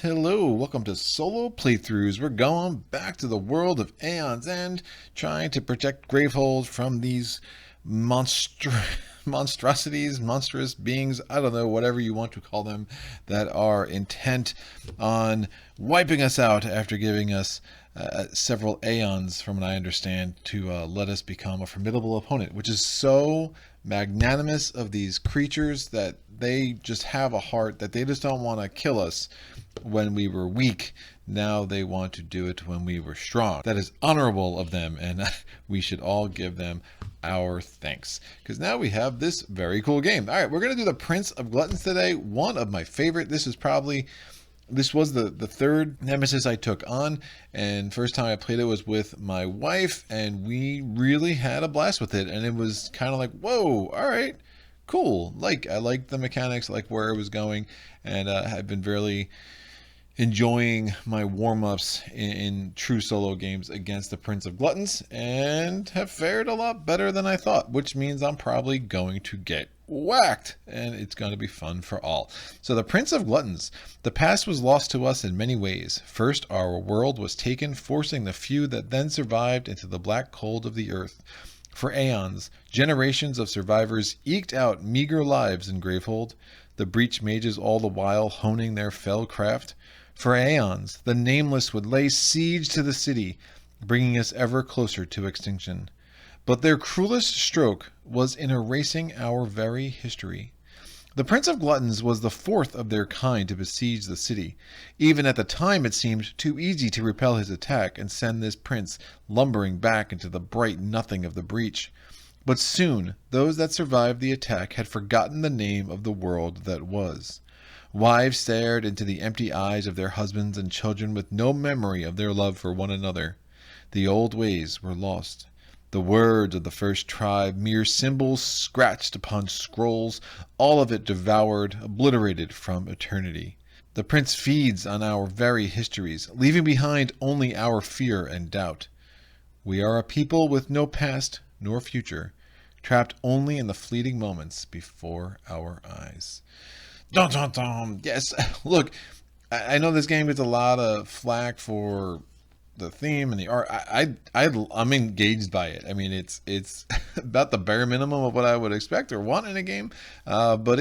hello, welcome to solo playthroughs. We're going back to the world of Aeon's End, trying to protect Gravehold from these monstrosities, monstrous beings, I don't know, whatever you want to call them, that are intent on wiping us out after giving us several aeons, from what I understand, to let us become a formidable opponent, which is so magnanimous of these creatures that they just have a heart that they just don't want to kill us when we were weak. Now they want to do it when we were strong. That is honorable of them, and we should all give them our thanks, because now we have this very cool game. All right, we're going to do the Prince of Gluttons today. One of my favorite. This was the third Nemesis I took on, and first time I played it was with my wife, and we really had a blast with it, and it was kind of like, whoa, all right, cool. I liked the mechanics, I liked where it was going, and I've been really enjoying my warm-ups in true solo games against the Prince of Gluttons, and have fared a lot better than I thought, which means I'm probably going to get whacked, and it's going to be fun for all. So the Prince of Gluttons. The past was lost to us in many ways. First, our world was taken, forcing the few that then survived into the black cold of the earth. For aeons, generations of survivors eked out meager lives in Gravehold, the breach mages all the while honing their fell craft. For aeons, the Nameless would lay siege to the city, bringing us ever closer to extinction. But their cruelest stroke was in erasing our very history. The Prince of Gluttons was the fourth of their kind to besiege the city. Even at the time it seemed too easy to repel his attack and send this prince lumbering back into the bright nothing of the breach. But soon, those that survived the attack had forgotten the name of the world that was. Wives stared into the empty eyes of their husbands and children with no memory of their love for one another. The old ways were lost. The words of the first tribe, mere symbols scratched upon scrolls, all of it devoured, obliterated from eternity. The prince feeds on our very histories, leaving behind only our fear and doubt. We are a people with no past nor future, trapped only in the fleeting moments before our eyes. Dun, dun, dun. Yes, look, I know this game gets a lot of flack for the theme and the art. I'm engaged by it. I mean, it's about the bare minimum of what I would expect or want in a game, but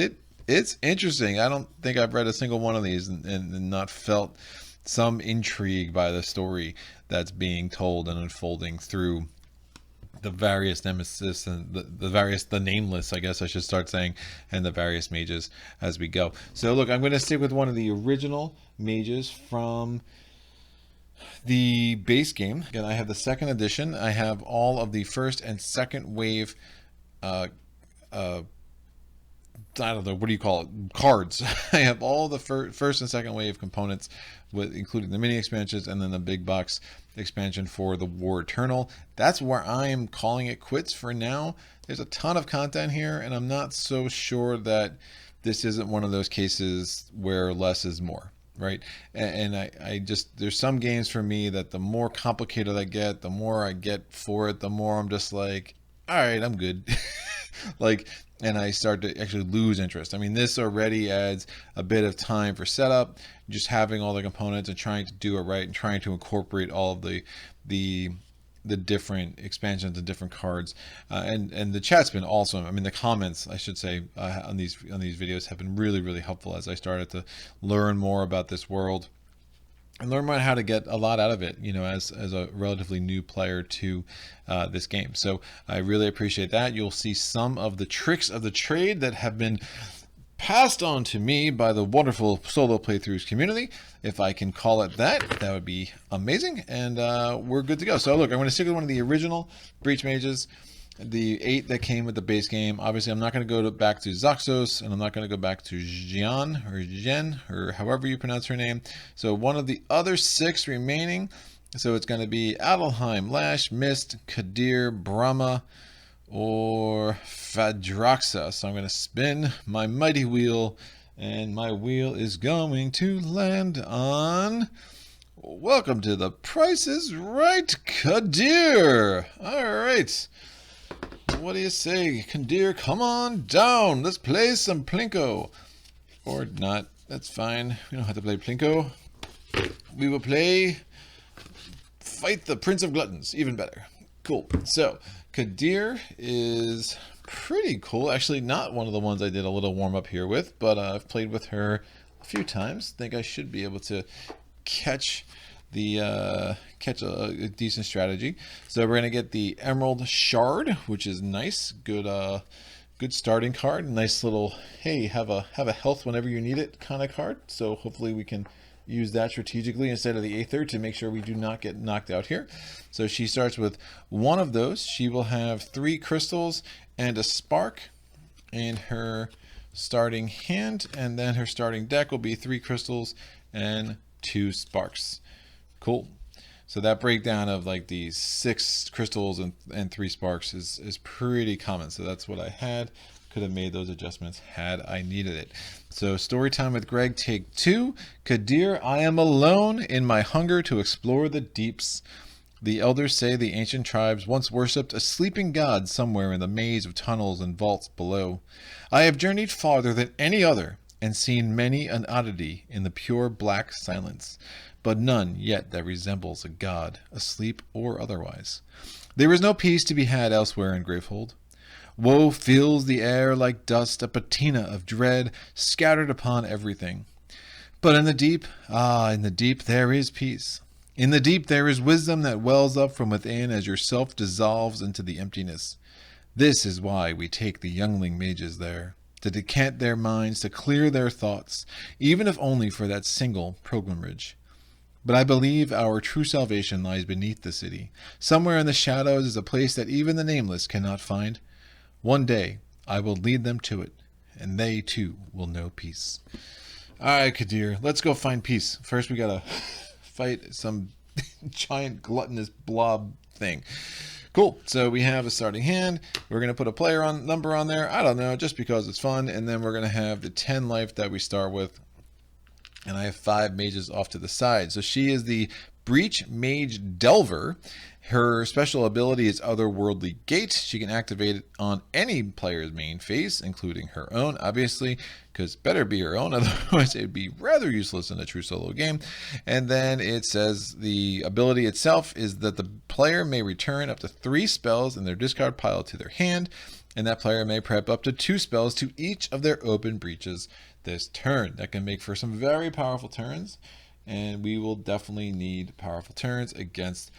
it's interesting. I don't think I've read a single one of these and not felt some intrigue by the story that's being told and unfolding through the various Nemesis and the Nameless, I guess I should start saying, and the various mages as we go. So look, I'm going to stick with one of the original mages from the base game. Again, I have the second edition. I have all of the first and second wave I don't know, what do you call it? Cards. I have all the first and second wave components, including the mini expansions and then the big box expansion for the War Eternal. That's where I am calling it quits for now. There's a ton of content here, and I'm not so sure that this isn't one of those cases where less is more, right? And I just, there's some games for me that the more complicated I get, the more I get for it, the more I'm just like, all right, I'm good. And I start to actually lose interest. I mean, this already adds a bit of time for setup, just having all the components and trying to do it right and trying to incorporate all of the different expansions and different cards. And the chat's been awesome. I mean, the comments, I should say, on these videos have been really, really helpful as I started to learn more about this world and learn more how to get a lot out of it, you know, as a relatively new player to this game. So I really appreciate that. You'll see some of the tricks of the trade that have been passed on to me by the wonderful solo playthroughs community. If I can call it that, that would be amazing. And we're good to go. So look, I'm going to stick with one of the original Breach Mages, the 8 that came with the base game. Obviously, I'm not going to go back to Zaxos, and I'm not going to go back to Jen, or however you pronounce her name. So one of the other 6 remaining. So it's going to be Adelheim, Lash, Mist, Kadir, Brahma, or Fadraxa. So I'm going to spin my mighty wheel, and my wheel is going to land on... Welcome to The Price is Right, Kadir. All right. What do you say, Kadir? Come on down. Let's play some Plinko. Or not. That's fine. We don't have to play Plinko. we will play Fight the Prince of Gluttons. Even better. Cool. So, Kadir is pretty cool. Actually, not one of the ones I did a little warm-up here with, but I've played with her a few times. Think I should be able to catch a decent strategy. So we're gonna get the Emerald Shard, which is nice. Good starting card. Nice little, hey, have a health whenever you need it kind of card. So hopefully we can use that strategically instead of the Aether to make sure we do not get knocked out here. So she starts with one of those. She will have 3 crystals and a spark in her starting hand, and then her starting deck will be 3 crystals and 2 sparks. Cool. So that breakdown of like the 6 crystals and 3 sparks is pretty common. So that's what I had. Could have made those adjustments had I needed it. So story time with Greg, take 2. Kadir, I am alone in my hunger to explore the deeps. The elders say the ancient tribes once worshipped a sleeping god somewhere in the maze of tunnels and vaults below. I have journeyed farther than any other and seen many an oddity in the pure black silence, but none yet that resembles a god, asleep or otherwise. There is no peace to be had elsewhere in Gravehold. Woe fills the air like dust, a patina of dread scattered upon everything. But in the deep, in the deep there is peace. In the deep there is wisdom that wells up from within as yourself dissolves into the emptiness. This is why we take the youngling mages there, to decant their minds, to clear their thoughts, even if only for that single pilgrimage. But I believe our true salvation lies beneath the city. Somewhere in the shadows is a place that even the Nameless cannot find. One day, I will lead them to it, and they, too, will know peace. All right, Kadir, let's go find peace. First, we gotta fight some giant gluttonous blob thing. Cool, so we have a starting hand. We're gonna put a player number on there. I don't know, just because it's fun. And then we're gonna have the 10 life that we start with. And I have 5 mages off to the side. So she is the Breach Mage Delver. Her special ability is Otherworldly Gate. She can activate it on any player's main phase, including her own, obviously, because better be her own, otherwise it'd be rather useless in a true solo game. And then it says the ability itself is that the player may return up to 3 spells in their discard pile to their hand, and that player may prep up to 2 spells to each of their open breaches this turn. That can make for some very powerful turns, and we will definitely need powerful turns against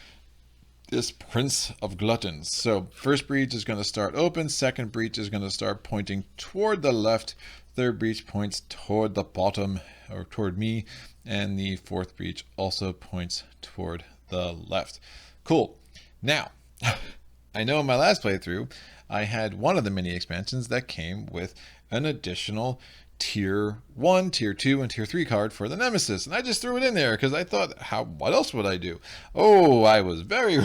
this Prince of Gluttons. So first breach is going to start open, second breach is going to start pointing toward the left, third breach points toward the bottom or toward me, and the fourth breach also points toward the left. Cool. Now, I know in my last playthrough I had one of the mini expansions that came with an additional tier 1, tier 2, and tier 3 card for the Nemesis, and I just threw it in there because I thought, what else would I do? Oh, I was very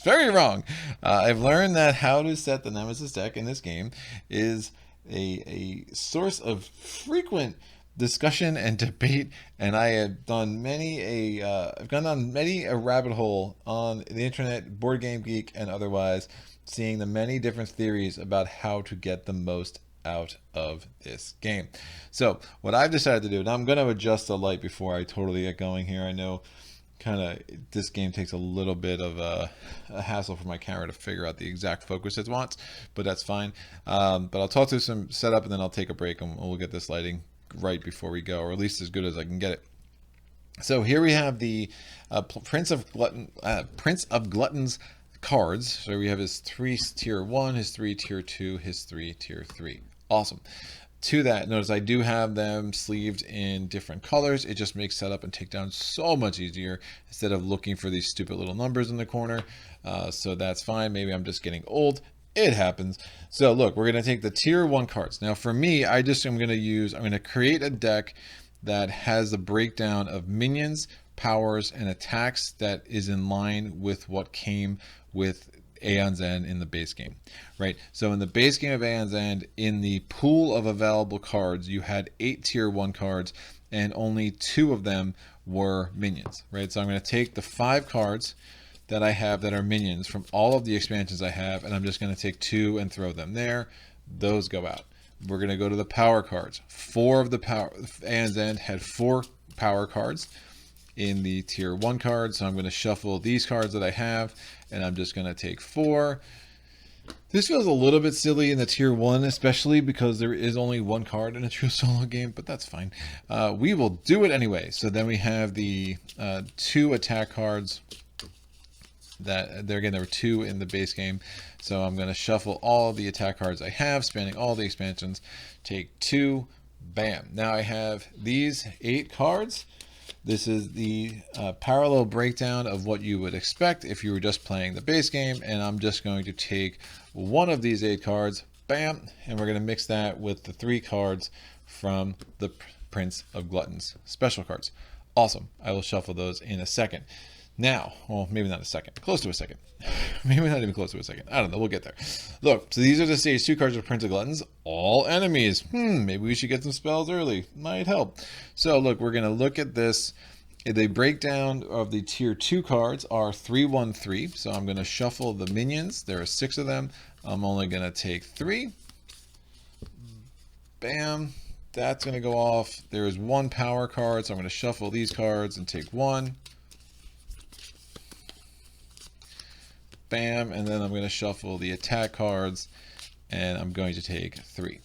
very wrong. I've learned that how to set the Nemesis deck in this game is a source of frequent discussion and debate, and I have done I've gone down many a rabbit hole on the internet, Board Game Geek and otherwise, seeing the many different theories about how to get the most out of this game. So what I've decided to do, and I'm going to adjust the light before I totally get going here. I know this game takes a little bit of a hassle for my camera to figure out the exact focus it wants, but that's fine. But I'll talk through some setup and then I'll take a break and we'll get this lighting right before we go, or at least as good as I can get it. So here we have the Prince of Gluttons cards. So we have his 3 tier 1, his 3 tier 2, his 3 tier 3. Awesome. To that, notice I do have them sleeved in different colors. It just makes setup and takedown so much easier instead of looking for these stupid little numbers in the corner. So that's fine. Maybe I'm just getting old. It happens. So look, we're going to take the tier 1 cards. Now for me, I'm going to create a deck that has the breakdown of minions, powers, and attacks that is in line with what came with Aeon's End in the base game, right? So in the base game of Aeon's End, in the pool of available cards, you had 8 tier 1 cards, and only 2 of them were minions, right? So I'm going to take the 5 cards that I have that are minions from all of the expansions I have, and I'm just going to take 2 and throw them there. Those go out. We're going to go to the power cards. 4 of the Aeon's End had 4 power cards. in the tier 1 cards. So I'm going to shuffle these cards that I have, and I'm just going to take 4. This feels a little bit silly in the tier 1, especially because there is only 1 card in a true solo game, but that's fine. We will do it anyway. So then we have the 2 attack cards. That there again, there were 2 in the base game. So I'm going to shuffle all the attack cards I have, spanning all the expansions. Take 2. Bam. Now I have these 8 cards. This is the parallel breakdown of what you would expect if you were just playing the base game. And I'm just going to take 1 of these 8 cards, bam, and we're going to mix that with the 3 cards from the Prince of Gluttons special cards. Awesome. I will shuffle those in a second. Now, well, maybe not a second, close to a second. Maybe not even close to a second. I don't know. We'll get there. Look, so these are the stage 2 cards of Prince of Gluttons. All enemies. Maybe we should get some spells early. Might help. So look, we're going to look at this. The breakdown of the tier 2 cards are 3-1-3. So I'm going to shuffle the minions. There are 6 of them. I'm only going to take 3. Bam. That's going to go off. There is 1 power card. So I'm going to shuffle these cards and take 1. Bam, and then I'm going to shuffle the attack cards, and I'm going to take 3.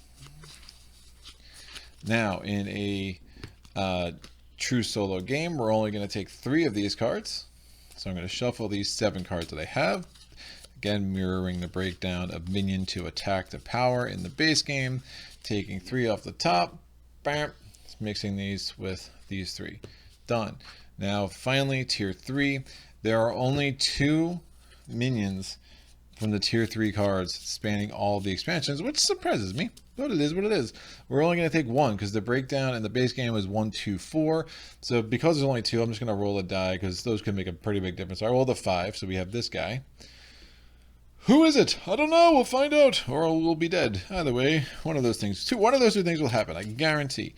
Now, in a true solo game, we're only going to take 3 of these cards. So I'm going to shuffle these 7 cards that I have. Again, mirroring the breakdown of minion to attack to power in the base game. Taking 3 off the top. Bam, mixing these with these 3. Done. Now, finally, tier 3. There are only 2 minions from the tier 3 cards spanning all the expansions, which surprises me, but it is what it is. We're only going to take 1 because the breakdown in the base game was 1, 2, 4. So because there's only 2, I'm just going to roll a die because those can make a pretty big difference. I rolled a 5, so we have this guy. Who is it? I don't know. We'll find out, or we'll be dead. Either way, one of those things. One of those 2 things will happen. I guarantee.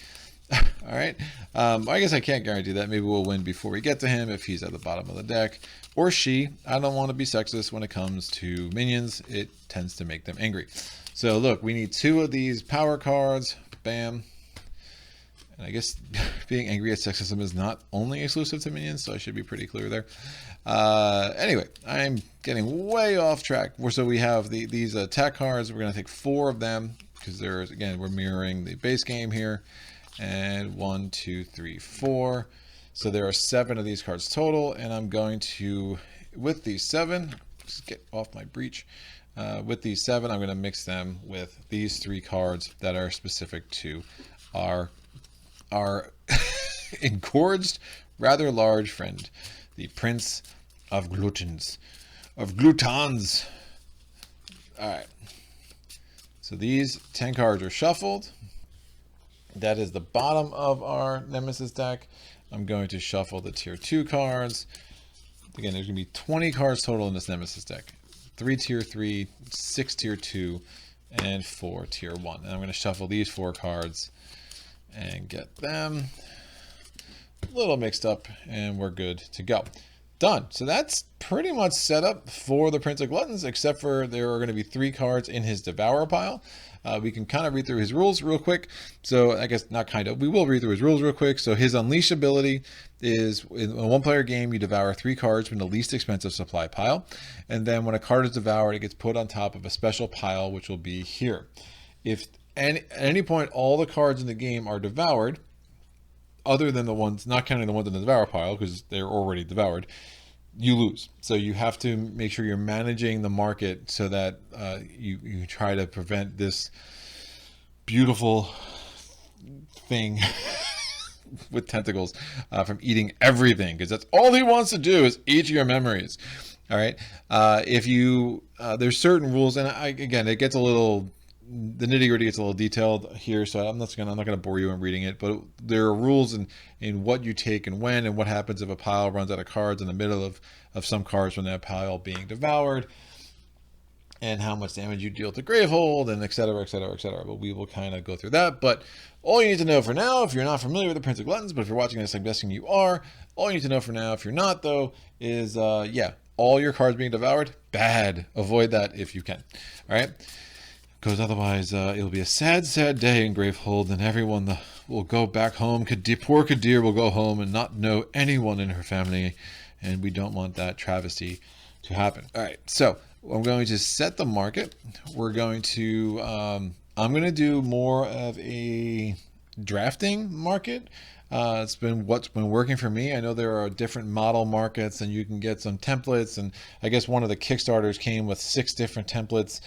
All right. I guess I can't guarantee that. Maybe we'll win before we get to him if he's at the bottom of the deck. Or she. I don't want to be sexist when it comes to minions. It tends to make them angry. So look, we need 2 of these power cards. Bam. And I guess being angry at sexism is not only exclusive to minions, so I should be pretty clear there. Anyway, I'm getting way off track. So we have these attack cards. We're going to take 4 of them because there's, again, we're mirroring the base game here. And 1, 2, 3, 4. So there are 7 of these cards total, and I'm going to, with these 7, just get off my breach. With these 7, I'm going to mix them with these 3 cards that are specific to our engorged, rather large friend, the Prince of Gluttons. All right. So these 10 cards are shuffled. That is the bottom of our Nemesis deck. I'm going to shuffle the tier 2 cards. Again, there's going to be 20 cards total in this Nemesis deck. 3 tier 3, 6 tier 2, and 4 tier 1. And I'm going to shuffle these 4 cards and get them a little mixed up, and we're good to go. Done. So that's pretty much set up for the Prince of Gluttons, except for there are going to be 3 cards in his Devour pile. We can kind of read through his rules real quick. So I guess not kind of. We will read through his rules real quick. So his Unleash ability is in a 1-player game, you devour 3 cards from the least expensive supply pile. And then when a card is devoured, it gets put on top of a special pile, which will be here. If at any point all the cards in the game are devoured, other than the ones, not counting the ones in the Devour pile, because they're already devoured, you lose. So you have to make sure you're managing the market so that you try to prevent this beautiful thing with tentacles from eating everything, because that's all he wants to do is eat your memories. All right. If you there's certain rules, and again, it gets a little, the nitty-gritty gets a little detailed here, so I'm not gonna bore you in reading it, but there are rules in what you take and when, and what happens if a pile runs out of cards in the middle of some cards from that pile being devoured, and how much damage you deal to Gravehold, and et cetera, et cetera, et cetera. But we will kind of go through that. But all you need to know for now, if you're not familiar with the Prince of Gluttons, but if you're watching this, I'm guessing you are, all you need to know for now, if you're not though, is yeah, all your cards being devoured, bad. Avoid that if you can. All right. because otherwise it'll be a sad, sad day in Gravehold, and everyone will go back home. Poor Kadir will go home and not know anyone in her family, and we don't want that travesty to happen. All right, so I'm going to set the market. We're going to, I'm going to do more of a drafting market. It's been what's been working for me. I know there are different model markets, and you can get some templates, and I guess one of the Kickstarters came with 6 different templates.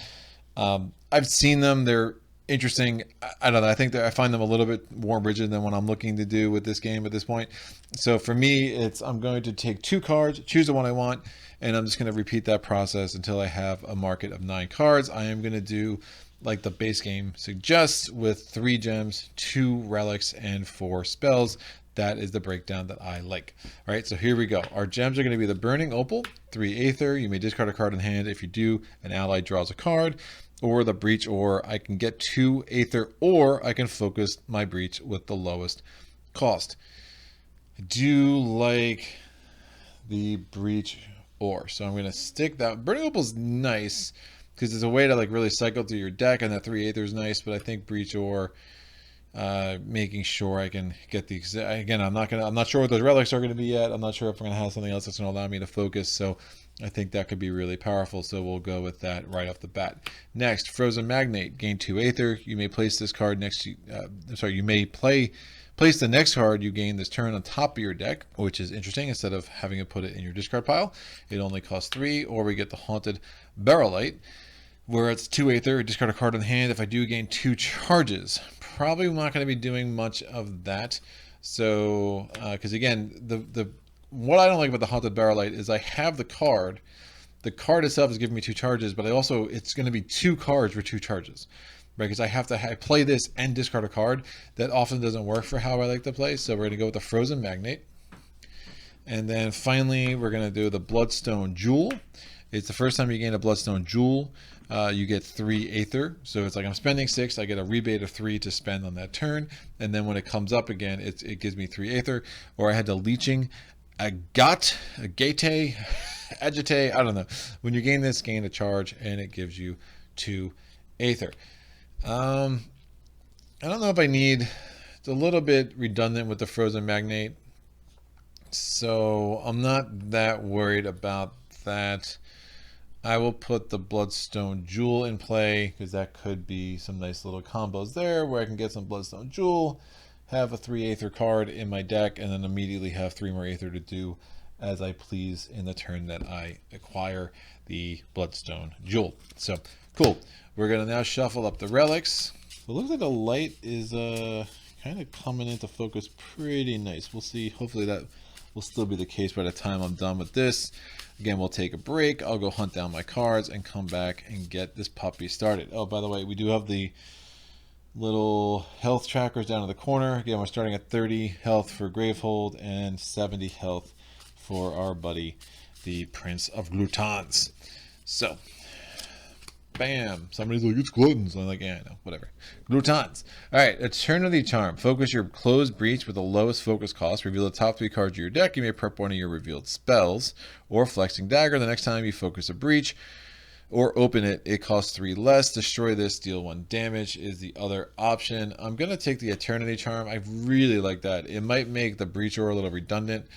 I've seen them. They're interesting. I don't know. I think that I find them a little bit more rigid than what I'm looking to do with this game at this point. So for me, I'm going to take 2 cards, choose the one I want, and I'm just going to repeat that process until I have a market of 9 cards. I am going to do like the base game suggests, with 3 gems, 2 relics, and 4 spells. That is the breakdown that I like. All right, so here we go. Our gems are going to be the Burning Opal, 3 Aether. You may discard a card in hand. If you do, an ally draws a card. Or the Breach Ore. I can get 2 Aether, or I can focus my Breach with the lowest cost. I do like the Breach Ore, so I'm going to stick that. Burning Opal is nice, because it's a way to like really cycle through your deck, and that 3 Aether is nice, but I think Breach Ore, making sure I can get the again, I'm not sure what those relics are going to be yet. I'm not sure if I'm going to have something else that's going to allow me to focus, so I think that could be really powerful, so we'll go with that right off the bat. Next, Frozen Magnate, gain 2 Aether. You may place this card next to you may place the next card you gain this turn on top of your deck, which is interesting. Instead of having to put it in your discard pile, it only costs 3. Or we get the Haunted Barrelite, where it's 2 Aether, discard a card in the hand. If I do gain 2 charges, probably not going to be doing much of that. So, because again, what I don't like about the Haunted Barrelite is I have the card. The card itself is giving me 2 charges, but it's going to be 2 cards for 2 charges, right? Because I have to play this and discard a card. That often doesn't work for how I like to play. So we're going to go with the Frozen Magnate. And then finally, we're going to do the Bloodstone Jewel. It's the first time you gain a Bloodstone Jewel. You get 3 Aether. So it's like I'm spending 6. I get a rebate of 3 to spend on that turn. And then when it comes up again, it gives me 3 Aether. Or I had the Leeching Agate, Agite, I don't know. When you gain this, gain a charge, and it gives you 2 Aether. I don't know if I need... It's a little bit redundant with the Frozen Magnate, so I'm not that worried about that. I will put the Bloodstone Jewel in play, because that could be some nice little combos there where I can get some Bloodstone Jewel, have a 3 Aether card in my deck, and then immediately have 3 more Aether to do as I please in the turn that I acquire the Bloodstone Jewel. So, cool. We're going to now shuffle up the relics. It looks like the light is kind of coming into focus pretty nice. We'll see. Hopefully that will still be the case by the time I'm done with this. Again, we'll take a break. I'll go hunt down my cards and come back and get this puppy started. Oh, by the way, we do have the little health trackers down in the corner. Again, we're starting at 30 health for Gravehold and 70 health for our buddy, the Prince of Gluttons. So, bam. Somebody's like, it's Gluttons. I'm like, yeah, I know, whatever. Gluttons. All right, Eternity Charm. Focus your closed breach with the lowest focus cost. Reveal the top 3 cards of your deck. You may prep one of your revealed spells. Or Flexing Dagger. The next time you focus a breach or open it, it costs 3 less. Destroy this, deal 1 damage is the other option. I'm going to take the Eternity Charm. I really like that. It might make the Breach Ore a little redundant,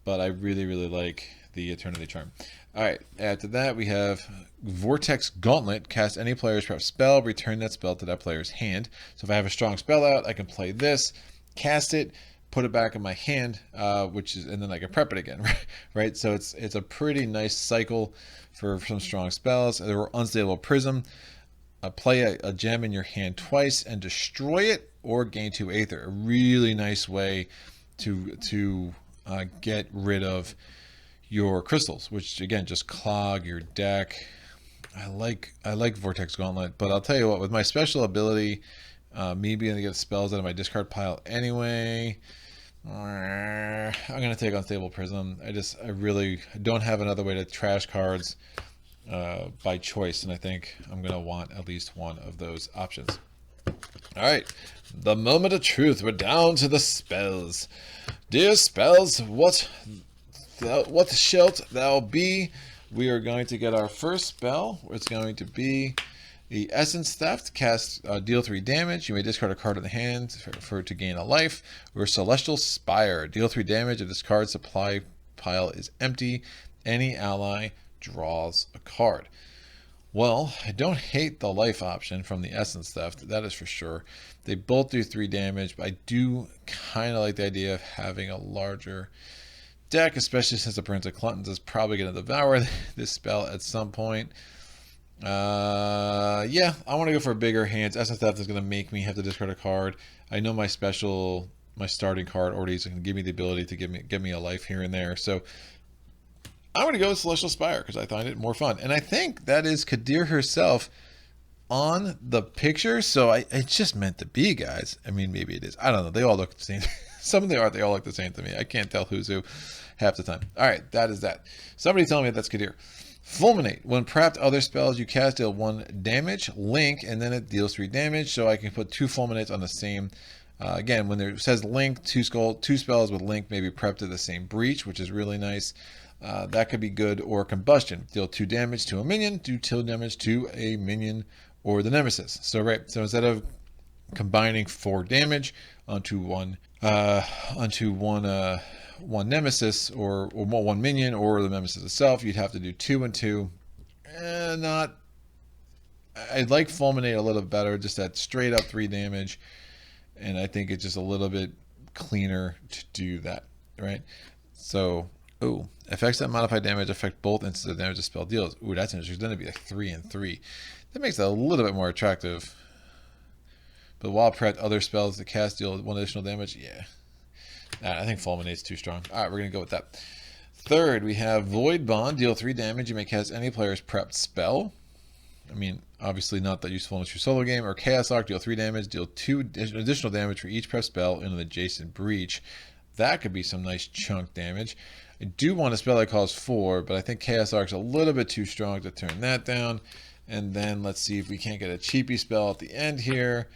but I really, really like the Eternity Charm. All right, after that, we have Vortex Gauntlet. Cast any player's prep spell, return that spell to that player's hand. So if I have a strong spell out, I can play this, cast it, put it back in my hand, and then I can prep it again, right? So it's a pretty nice cycle for some strong spells. There were Unstable Prism. Play a gem in your hand twice and destroy it, or gain 2 Aether. A really nice way to get rid of your crystals, which again just clog your deck. I like Vortex Gauntlet, but I'll tell you what, with my special ability, me being able to get spells out of my discard pile anyway, I'm gonna take Unstable Prism. I really don't have another way to trash cards by choice, and I think I'm gonna want at least one of those options. All right, the moment of truth. We're down to the spells. Dear spells, what shalt thou be? We are going to get our first spell. It's going to be The Essence Theft casts deal 3 damage. You may discard a card in the hand for to gain a life. Or Celestial Spire, deal 3 damage. If this card supply pile is empty, any ally draws a card. Well, I don't hate the life option from the Essence Theft, that is for sure. They both do 3 damage, but I do kind of like the idea of having a larger deck, especially since the Prince of Gluttons is probably going to devour this spell at some point. Yeah, I want to go for bigger hands. Essence Theft is going to make me have to discard a card. I know my starting card already is going to give me the ability to give me a life here and there, so I'm going to go with Celestial Spire because I find it more fun. And I think that is Kadir herself on the picture. So it's just meant to be, guys. I mean, maybe it is. I don't know. They all look the same. Some of the art, they all look the same to me. I can't tell who's who half the time. All right, that is that. Somebody tell me that's Kadir. Fulminate. When prepped other spells you cast deal 1 damage. Link, and then it deals 3 damage. So I can put 2 Fulminates on the same. Again, when it says Link, 2 spells with Link may be prepped to the same breach, which is really nice. That could be good. Or Combustion. Deal 2 damage to a minion. Do 2 damage to a minion or the Nemesis. So instead of combining 4 damage onto one Nemesis or one minion or the Nemesis itself, you'd have to do 2 and 2. I'd like Fulminate a little better, just that straight up 3 damage. And I think it's just a little bit cleaner to do that, right? So, effects that modify damage affect both instances of damage the spell deals. Ooh, that's interesting. It's going to be like 3 and 3. That makes it a little bit more attractive. But while prepped, other spells that cast deal 1 additional damage. Yeah. I think Fulminate's too strong. All right, we're going to go with that. Third, we have Void Bond. Deal 3 damage. You may cast any player's prepped spell. I mean, obviously not that useful in your solo game. Or Chaos Arc. Deal 3 damage. Deal 2 additional damage for each prepped spell in an adjacent breach. That could be some nice chunk damage. I do want a spell that costs 4, but I think Chaos Arc's a little bit too strong to turn that down. And then let's see if we can't get a cheapy spell at the end here.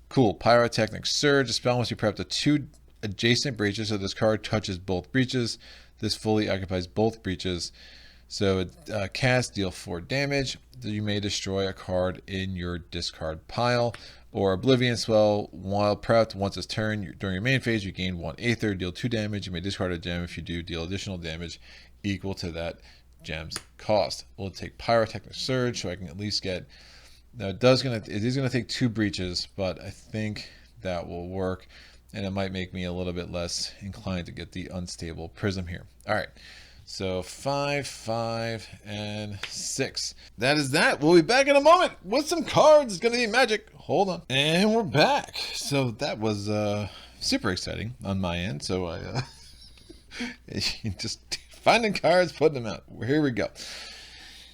Cool. Pyrotechnic Surge. A spell must be prepped to 2 adjacent breaches, so this card touches both breaches. This fully occupies both breaches. So it casts, deal 4 damage. You may destroy a card in your discard pile. Or Oblivion Swell, while prepped, once its turn, during your main phase, you gain 1 Aether, deal 2 damage. You may discard a gem. If you do, deal additional damage equal to that gem's cost. We'll take Pyrotechnic Surge, so I can at least get... Now it is going to take 2 breaches, but I think that will work. And it might make me a little bit less inclined to get the Unstable Prism here. All right. So 5, 5, and 6. That is that. We'll be back in a moment with some cards. It's going to be magic. Hold on. And we're back. So that was super exciting on my end. So I just finding cards, putting them out. Here we go.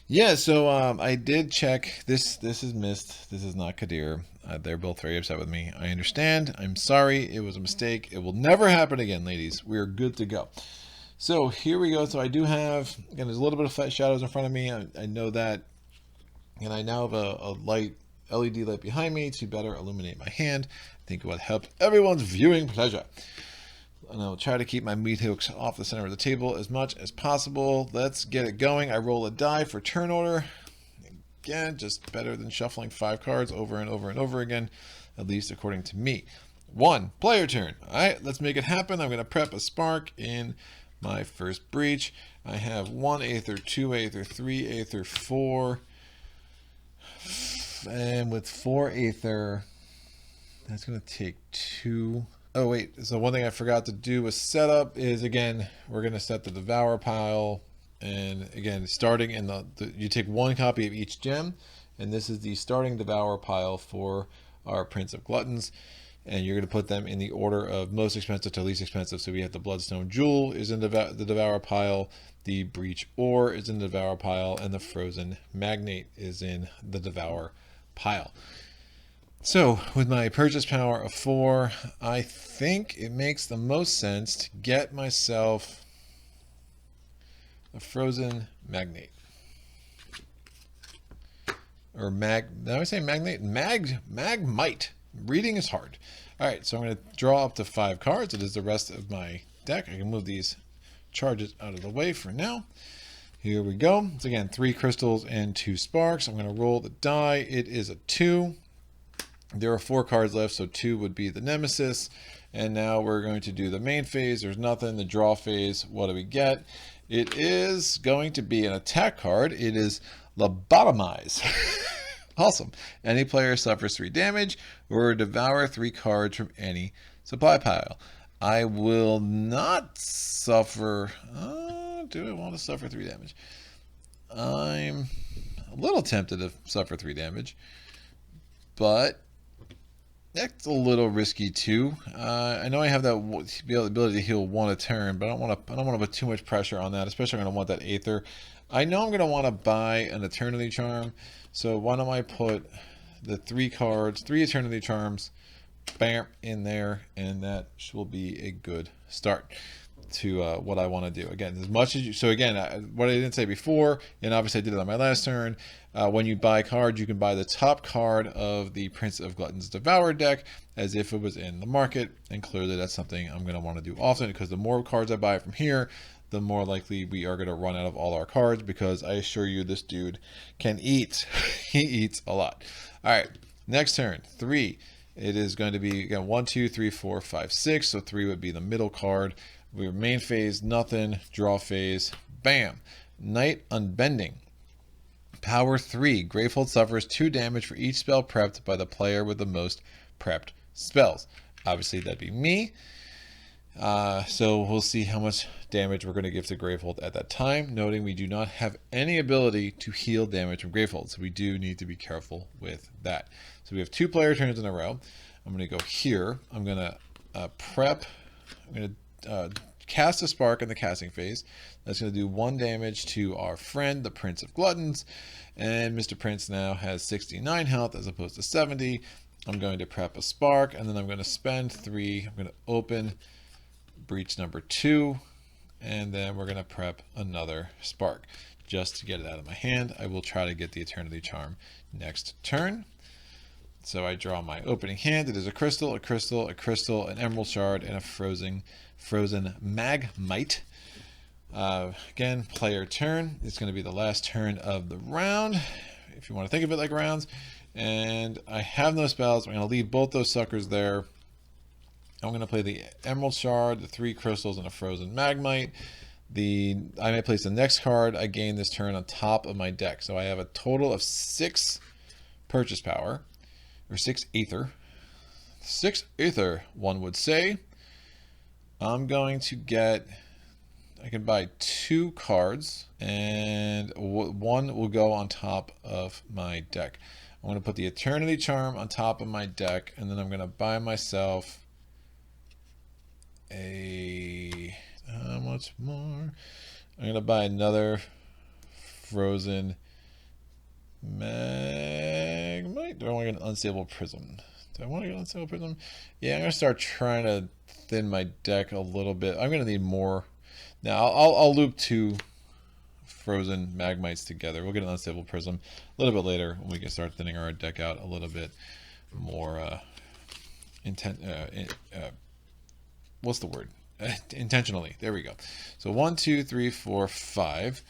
Yeah, so I did check. This is missed. This is not Kadir. They're both very upset with me. I understand. I'm sorry. It was a mistake. It will never happen again, ladies. We are good to go. So here we go. So I do have, again, there's a little bit of shadows in front of me. I know that. And I now have a light, LED light behind me to better illuminate my hand. I think it would help everyone's viewing pleasure. And I'll try to keep my meat hooks off the center of the table as much as possible. Let's get it going. I roll a die for turn order. Again, just better than shuffling 5 cards over and over and over again, at least according to me. 1, player turn. All right, let's make it happen. I'm going to prep a spark in my first breach. I have 1 Aether, 2 Aether, 3 Aether, 4. And with 4 Aether, that's going to take 2. Oh, wait. So one thing I forgot to do with setup is, again, we're going to set the Devour pile. And again, starting in you take 1 copy of each gem. And this is the starting Devour pile for our Prince of Gluttons. And you're going to put them in the order of most expensive to least expensive. So we have the Bloodstone Jewel is in the Devour pile. The Breach Ore is in the Devour pile. And the Frozen Magnate is in the Devour pile. So with my purchase power of 4, I think it makes the most sense to get myself a Frozen Magnate. Or did I say Magnate? Magmite. Reading is hard. All right, so I'm going to draw up to 5 cards. It is the rest of my deck. I can move these charges out of the way for now. Here we go. So again, 3 crystals and 2 sparks. I'm going to roll the die. It is a 2. There are 4 cards left, so 2 would be the Nemesis. And now we're going to do the main phase. There's nothing. The draw phase, what do we get? It is going to be an attack card. It is Lobotomize. Awesome. Any player suffers 3 damage or devour 3 cards from any supply pile. I will not suffer. Do I want to suffer 3 damage? I'm a little tempted to suffer 3 damage, but that's a little risky too. I know I have that ability to heal 1 a turn, but I don't want to put too much pressure on that. Especially I'm going to want that Aether. I know I'm going to want to buy an Eternity Charm, so why don't I put the 3 cards, 3 Eternity Charms, bam, in there, and that will be a good start to what I want to do. Again, as much as you, so again, what I didn't say before, and obviously I did it on my last turn, when you buy cards, you can buy the top card of the Prince of Gluttons Devour deck as if it was in the market, and clearly that's something I'm going to want to do often, because the more cards I buy from here, the more likely we are going to run out of all our cards, because I assure you this dude can eat. He eats a lot. All right, next turn, 3. It is going to be, again, 1, 2, 3, 4, 5, 6. So 3 would be the middle card. We have main phase, nothing. Draw phase, bam. Night Unbending. Power 3. Gravehold suffers 2 damage for each spell prepped by the player with the most prepped spells. Obviously, that'd be me. So we'll see how much damage we're going to give to Gravehold at that time, noting we do not have any ability to heal damage from Gravehold, so we do need to be careful with that. So we have 2 player turns in a row. I'm going to go here. I'm going to prep. I'm going to cast a spark in the casting phase. That's going to do 1 damage to our friend, the Prince of Gluttons, and Mr. Prince now has 69 health as opposed to 70. I'm going to prep a spark, and then I'm going to spend 3. I'm going to open breach number 2, and then we're going to prep another spark just to get it out of my hand. I will try to get the Eternity Charm next turn. So I draw my opening hand. It is a crystal, a crystal, a crystal, an emerald shard, and a frozen magmite. Again, player turn. It's going to be the last turn of the round, if you want to think of it like rounds. And I have no spells. I'm going to leave both those suckers there. I'm going to play the Emerald Shard, the 3 crystals, and a Frozen Magmite. I may place the next card I gain this turn on top of my deck. So I have a total of 6 purchase power, or 6 Aether. 6 Aether, one would say. I'm going to get, I can buy 2 cards, and 1 will go on top of my deck. I'm going to put the Eternity Charm on top of my deck, and then I'm going to buy myself how much more? I'm going to buy another Frozen Magmite. Do I want to get an Unstable Prism? Do I want to get an Unstable Prism? Yeah, I'm going to start trying to thin my deck a little bit. I'm going to need more. Now, I'll loop 2 Frozen Magmites together. We'll get an Unstable Prism a little bit later when we can start thinning our deck out a little bit more what's the word? Intentionally. There we go. So 1, 2, 3, 4, 5.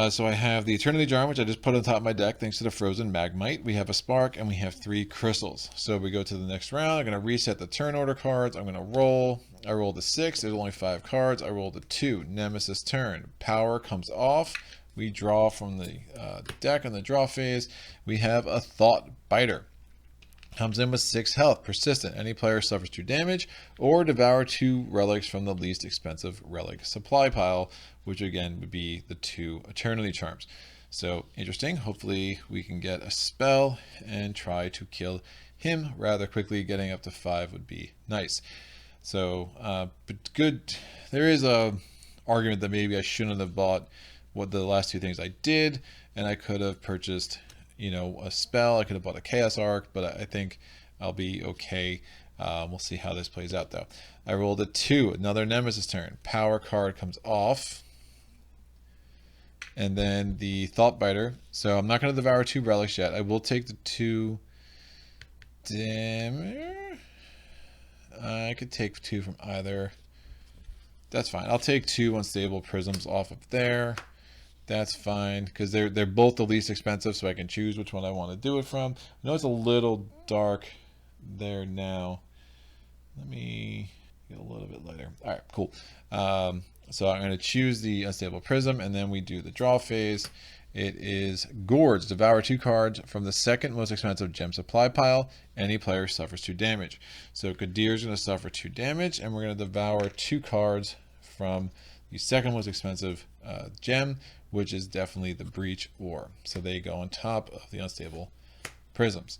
So I have the Eternity Charm, which I just put on top of my deck thanks to the Frozen Magmite. We have a Spark, and we have 3 crystals. So we go to the next round. I'm going to reset the turn order cards. I'm going to roll. I rolled a 6. There's only 5 cards. I rolled a 2. Nemesis Turn. Power comes off. We draw from the deck in the draw phase. We have a Thought Biter. Comes in with 6 health. Persistent. Any player suffers 2 damage or devour 2 relics from the least expensive relic supply pile, which again would be the 2 Eternity Charms. So interesting. Hopefully we can get a spell and try to kill him rather quickly. Getting up to 5 would be nice. So, but good. There is a argument that maybe I shouldn't have bought what the last 2 things I did, and I could have purchased, you know, a spell. I could have bought a Chaos Arc, but I think I'll be okay. We'll see how this plays out, though. I rolled a 2, another Nemesis Turn. Power card comes off. And then the Thought Biter. So I'm not going to devour 2 relics yet. I will take the 2 damage. I could take 2 from either That's fine. I'll take 2 unstable prisms off of there. That's fine, because they're both the least expensive, so I can choose which one I want to do it from. I know it's a little dark there now. Let me get a little bit lighter. All right, cool. So I'm going to choose the unstable prism, and then we do the draw phase. It is Gorge. Devour 2 cards from the second most expensive gem supply pile. Any player suffers 2 damage. So Kadir is going to suffer 2 damage, and we're going to devour 2 cards from the second most expensive gem, which is definitely the Breach Ore. So they go on top of the unstable prisms.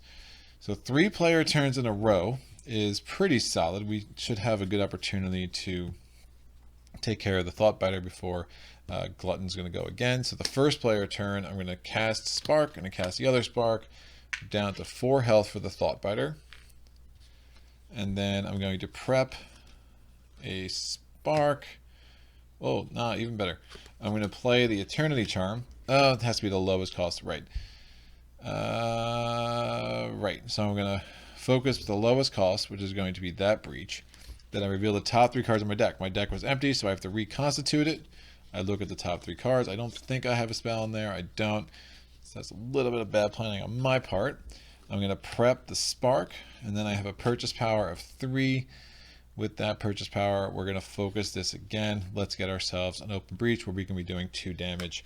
So 3 player turns in a row is pretty solid. We should have a good opportunity to take care of the Thoughtbiter before Glutton's going to go again. So the first player turn, I'm going to cast Spark. I'm going to cast the other Spark down to 4 health for the Thoughtbiter. And then I'm going to prep a Spark. Oh, nah, even better. I'm going to play the Eternity Charm. Oh, it has to be the lowest cost, right. Right, so I'm going to focus with the lowest cost, which is going to be that Breach. Then I reveal the top 3 cards of my deck. My deck was empty, so I have to reconstitute it. I look at the top 3 cards. I don't think I have a spell in there. I don't. So that's a little bit of bad planning on my part. I'm going to prep the Spark, and then I have a purchase power of 3. With that purchase power, we're going to focus this again. Let's get ourselves an open breach where we can be doing 2 damage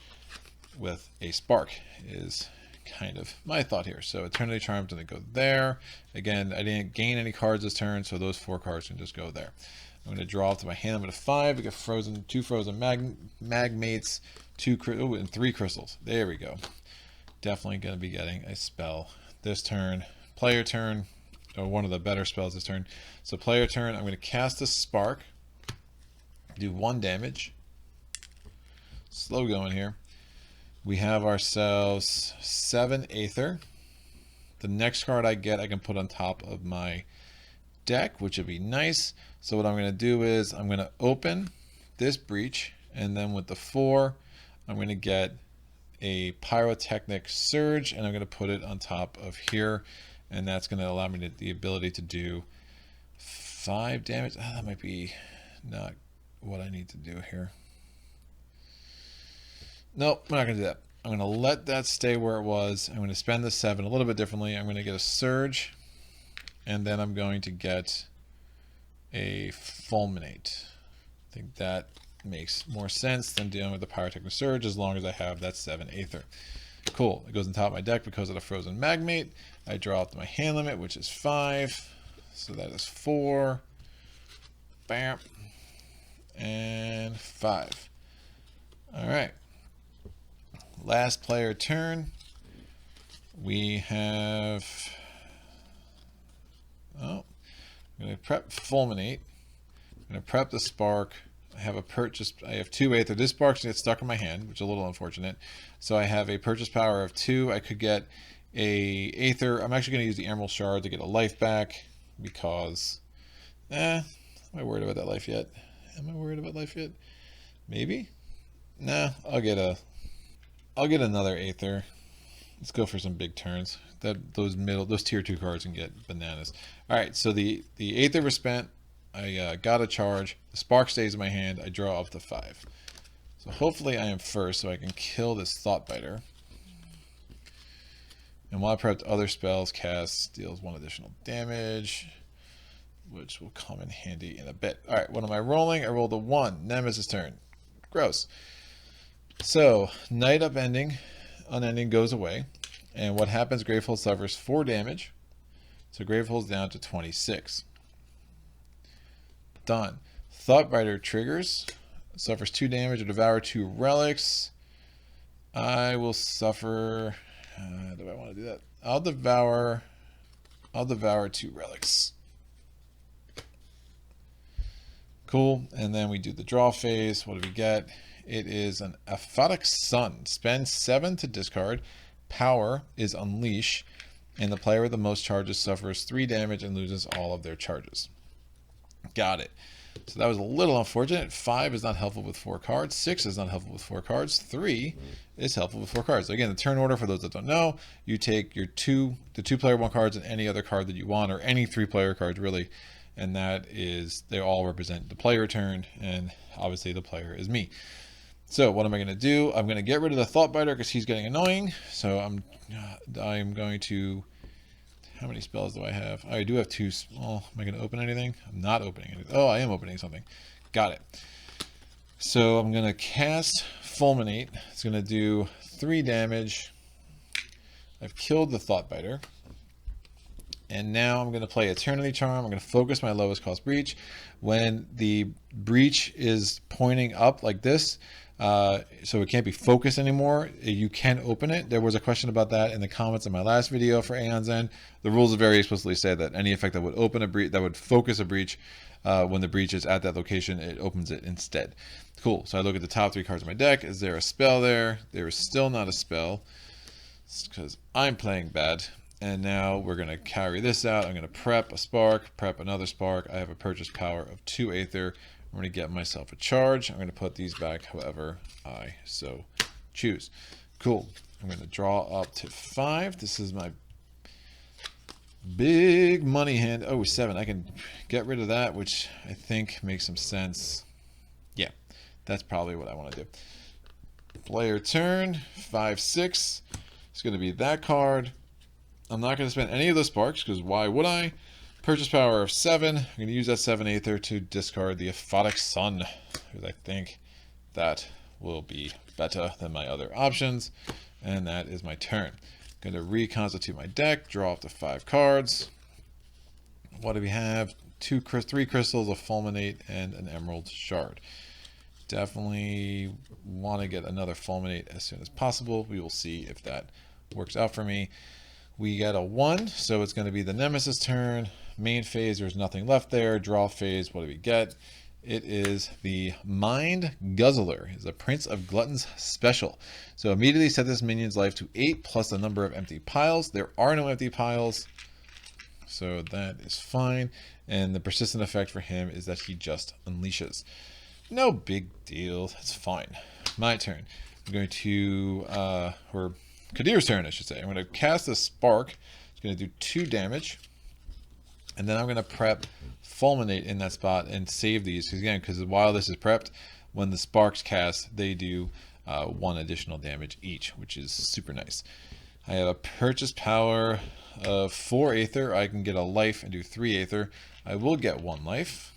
with a Spark is kind of my thought here. So Eternity Charm's going to go there. Again, I didn't gain any cards this turn, so those 4 cards can just go there. I'm going to draw up to my hand limit of 5. We get frozen, 2 frozen magmates, 2 and 3 crystals. There we go. Definitely going to be getting a spell this turn. Player turn. One of the better spells this turn. So player turn, I'm going to cast a Spark, do 1 damage. Slow going here. We have ourselves 7 Aether. The next card I get, I can put on top of my deck, which would be nice. So what I'm going to do is I'm going to open this Breach, and then with the 4, I'm going to get a Pyrotechnic Surge, and I'm going to put it on top of here. And that's going to allow me the ability to do 5 damage. That might be not what I need to do here. Nope, I'm not going to do that. I'm going to let that stay where it was. I'm going to spend the 7 a little bit differently. I'm going to get a Surge, and then I'm going to get a Fulminate. I think that makes more sense than dealing with the Pyrotechnic Surge as long as I have that 7 Aether. Cool. It goes on top of my deck because of the frozen magmate. I draw up to my hand limit, which is 5. So that is 4. Bam. And 5. All right. Last player turn. We have... Oh. I'm going to prep Fulminate. I'm going to prep the Spark. I have a purchase. I have 2 Aether. This Spark's going to get stuck in my hand, which is a little unfortunate. So I have a purchase power of 2. I could get a Aether. I'm actually going to use the Emerald Shard to get a life back because, am I worried about that life yet? Am I worried about life yet? Maybe. Nah. I'll get another Aether. Let's go for some big turns. Those tier 2 cards can get bananas. All right. So the Aether was spent. I got a charge. The Spark stays in my hand. I draw up to 5. So hopefully I am first so I can kill this Thoughtbiter. And while I prepped other spells, cast deals 1 additional damage, which will come in handy in a bit. All right, what am I rolling? I rolled a 1. Nemesis Turn. Gross. So Night Upending, Unending goes away. And what happens? Gravehold suffers 4 damage. So Gravehold's down to 26. Done. Thoughtbiter triggers, suffers 2 damage or devour 2 relics. I will suffer. Do I want to do that? I'll devour 2 relics. Cool. And then we do the draw phase. What do we get? It is an Aphotic Sun. Spend 7 to discard. Power is Unleash, and the player with the most charges suffers 3 damage and loses all of their charges. Got it. So that was a little unfortunate. 5 is not helpful with 4 cards. 6 is not helpful with 4 cards. 3 is helpful with 4 cards. So again, the turn order, for those that don't know, you take your the 2 player 1 cards and any other card that you want, or any 3 player cards really, and that is, they all represent the player turn, and obviously the player is me. So what am I going to do? I'm going to get rid of the Thought Biter because he's getting annoying. So I'm going to, how many spells do I have? I do have 2. Well, am I going to open anything? I'm not opening anything. Oh, I am opening something. Got it. So I'm going to cast Fulminate. It's going to do 3 damage. I've killed the Thought Biter. And now I'm going to play Eternity Charm. I'm going to focus my lowest cost breach. When the breach is pointing up like this, so it can't be focused anymore, you can open it. There was a question about that in the comments in my last video for Aeon's End. The rules very explicitly say that any effect that would open a breach, that would focus a breach, when the breach is at that location, it opens it instead. Cool. So I look at the top 3 cards of my deck. Is there a spell there? There is still not a spell. It's because I'm playing bad. And now we're going to carry this out. I'm going to prep a spark, prep another spark. I have a purchase power of 2 Aether. I'm going to get myself a charge. I'm going to put these back however I so choose. Cool. I'm going to draw up to 5. This is my big money hand. Oh, 7. I can get rid of that, which I think makes some sense. Yeah, that's probably what I want to do. Player turn, 5/6. It's going to be that card. I'm not going to spend any of the sparks, because why would I? Purchase power of 7. I'm going to use that 7 Aether to discard the Aphotic Sun, because I think that will be better than my other options. And that is my turn. I'm going to reconstitute my deck, draw up to 5 cards. What do we have? 3 crystals, a Fulminate, and an Emerald Shard. Definitely want to get another Fulminate as soon as possible. We will see if that works out for me. We get a 1, so it's going to be the Nemesis turn. Main phase, there's nothing left there. Draw phase, what do we get? It is the Mind Guzzler. It's a Prince of Gluttons special. So immediately set this minion's life to 8 plus the number of empty piles. There are no empty piles, so that is fine. And the persistent effect for him is that he just unleashes. No big deal. That's fine. My turn. I'm going to, or Kadir's turn, I should say. I'm going to cast a Spark. It's going to do 2 damage. And then I'm going to prep Fulminate in that spot and save these. Because while this is prepped, when the Sparks cast, they do 1 additional damage each, which is super nice. I have a purchase power of 4 Aether. I can get a life and do 3 Aether. I will get 1 life.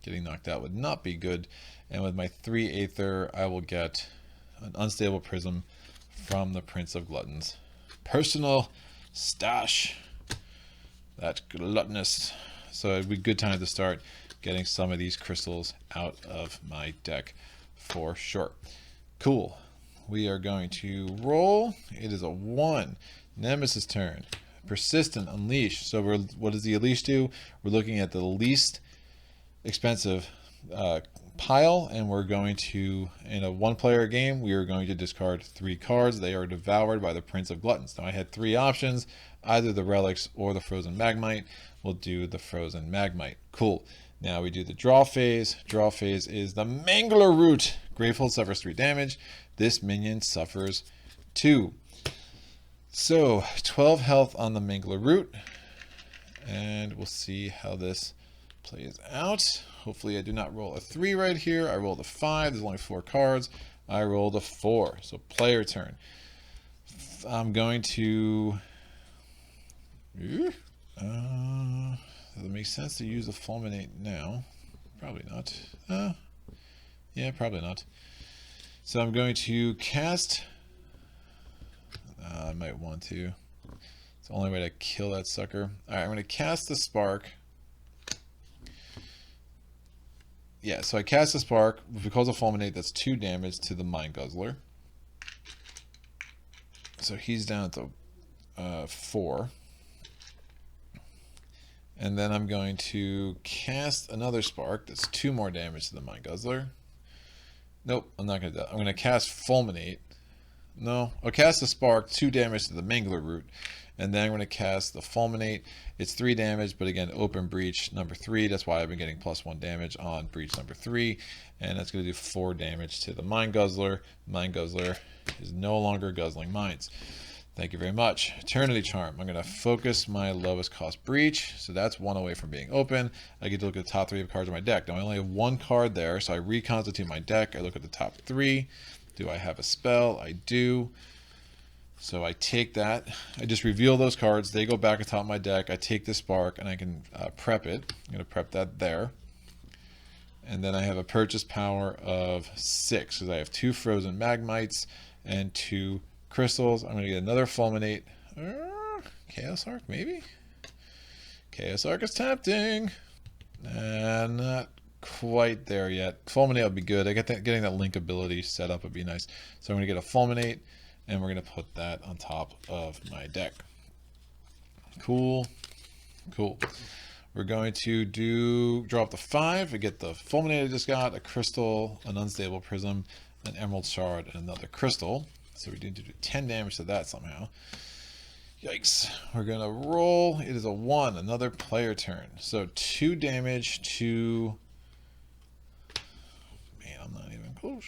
Getting knocked out would not be good. And with my 3 Aether, I will get an Unstable Prism from the Prince of Gluttons. Personal stash. That gluttonous. So it'd be a good time to start getting some of these crystals out of my deck for sure. Cool. We are going to roll. It is a 1. Nemesis turn. Persistent Unleash. So what does the Unleash do? We're looking at the least expensive pile, and we're going to, in a 1-player game, we are going to discard 3 cards. They are devoured by the Prince of Gluttons. Now I had 3 options, either the Relics or the Frozen Magmite. We'll do the Frozen Magmite. Cool. Now we do the draw phase. Draw phase is the Mangler Root. Gravehold suffers 3 damage. This minion suffers 2. So 12 health on the Mangler Root, and we'll see how this plays out. Hopefully I do not roll a 3 right here. I rolled a 5. There's only 4 cards. I rolled a 4. So player turn. I'm going to... does it make sense to use the Fulminate now? Probably not. Yeah, probably not. So I'm going to cast... I might want to. It's the only way to kill that sucker. Alright, I'm going to cast the Spark. Yeah, so I cast a Spark. Because of Fulminate, that's 2 damage to the Mind Guzzler. So he's down to 4. And then I'm going to cast another Spark. That's 2 more damage to the Mind Guzzler. Nope, I'm not going to do that. I'm going to cast Fulminate. No, I'll cast a Spark, 2 damage to the Mangler Root. And then I'm going to cast the Fulminate. It's 3 damage, but again, open breach number 3. That's why I've been getting +1 damage on breach number 3. And that's going to do 4 damage to the Mind Guzzler. Mind Guzzler is no longer guzzling mines. Thank you very much. Eternity Charm. I'm going to focus my lowest cost breach. So that's one away from being open. I get to look at the top 3 of cards in my deck. Now I only have 1 card there, so I reconstitute my deck. I look at the top 3. Do I have a spell? I do. So I take that. I just reveal those cards. They go back atop my deck. I take the spark and I can prep it. I'm going to prep that there. And then I have a purchase power of 6 because I have 2 frozen magmites and 2 crystals. I'm going to get another fulminate. Chaos Arc, maybe? Chaos Arc is tempting. Not quite there yet. Fulminate would be good. I get that, getting that link ability set up would be nice. So I'm going to get a fulminate, and we're going to put that on top of my deck. Cool. Cool. We're going to draw up the 5. We get the fulminate I just got, a crystal, an unstable prism, an emerald shard, and another crystal. So we need to do 10 damage to that somehow. Yikes. We're going to roll. It is a 1, another player turn. So 2 damage to... Man, I'm not even close.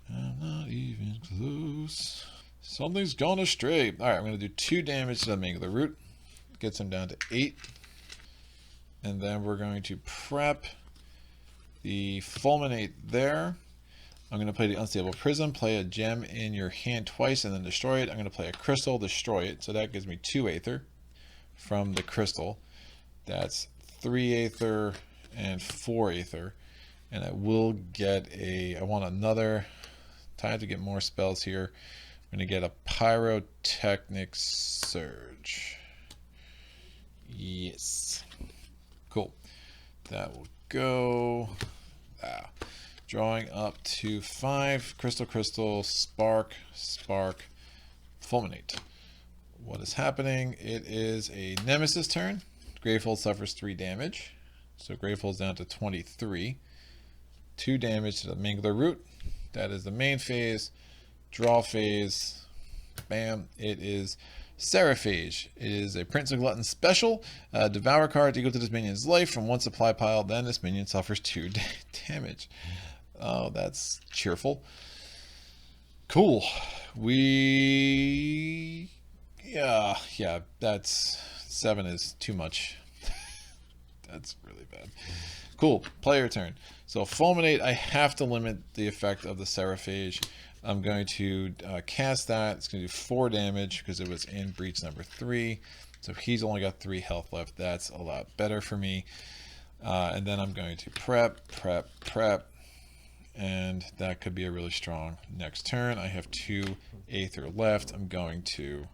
I'm not even close. Something's gone astray. All right, I'm going to do 2 damage to the Mangler Root. Gets him down to 8. And then we're going to prep the fulminate there. I'm going to play the unstable prism, play a gem in your hand twice, and then destroy it. I'm going to play a crystal, destroy it. So that gives me 2 aether from the crystal. That's 3 aether and 4 aether. And I will get I want another, time to get more spells here. I'm going to get a Pyrotechnic Surge. Yes. Cool. That will go. Drawing up to 5. Crystal, spark, fulminate. What is happening? It is a Nemesis turn. Gravehold suffers 3 damage. So Gravehold's down to 23. 2 damage to the Mangler Root. That is the main phase. Draw phase. Bam. It is Seraphage. It is a Prince of Gluttons special. Devour card equal to this minion's life from 1 supply pile. Then this minion suffers 2 damage. Oh, that's cheerful. Cool. Yeah, that's 7 is too much. That's really bad. Cool. Player turn. So fulminate, I have to limit the effect of the Seraphage. I'm going to cast that. It's going to do 4 damage because it was in breach number 3. So he's only got 3 health left. That's a lot better for me. And then I'm going to prep. And that could be a really strong next turn. I have 2 aether left. I'm going to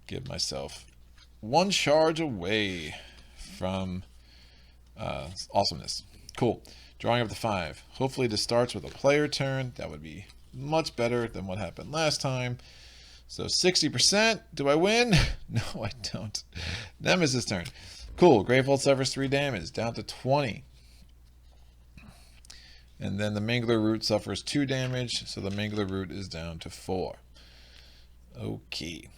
give myself 1 charge away from awesomeness. Cool. Drawing up to 5. Hopefully this starts with a player turn. That would be much better than what happened last time. So 60%. Do I win? No, I don't. Nemesis turn. Cool. Gravehold suffers 3 damage. Down to 20. And then the Mangler Root suffers 2 damage, so the Mangler Root is down to 4. Okay.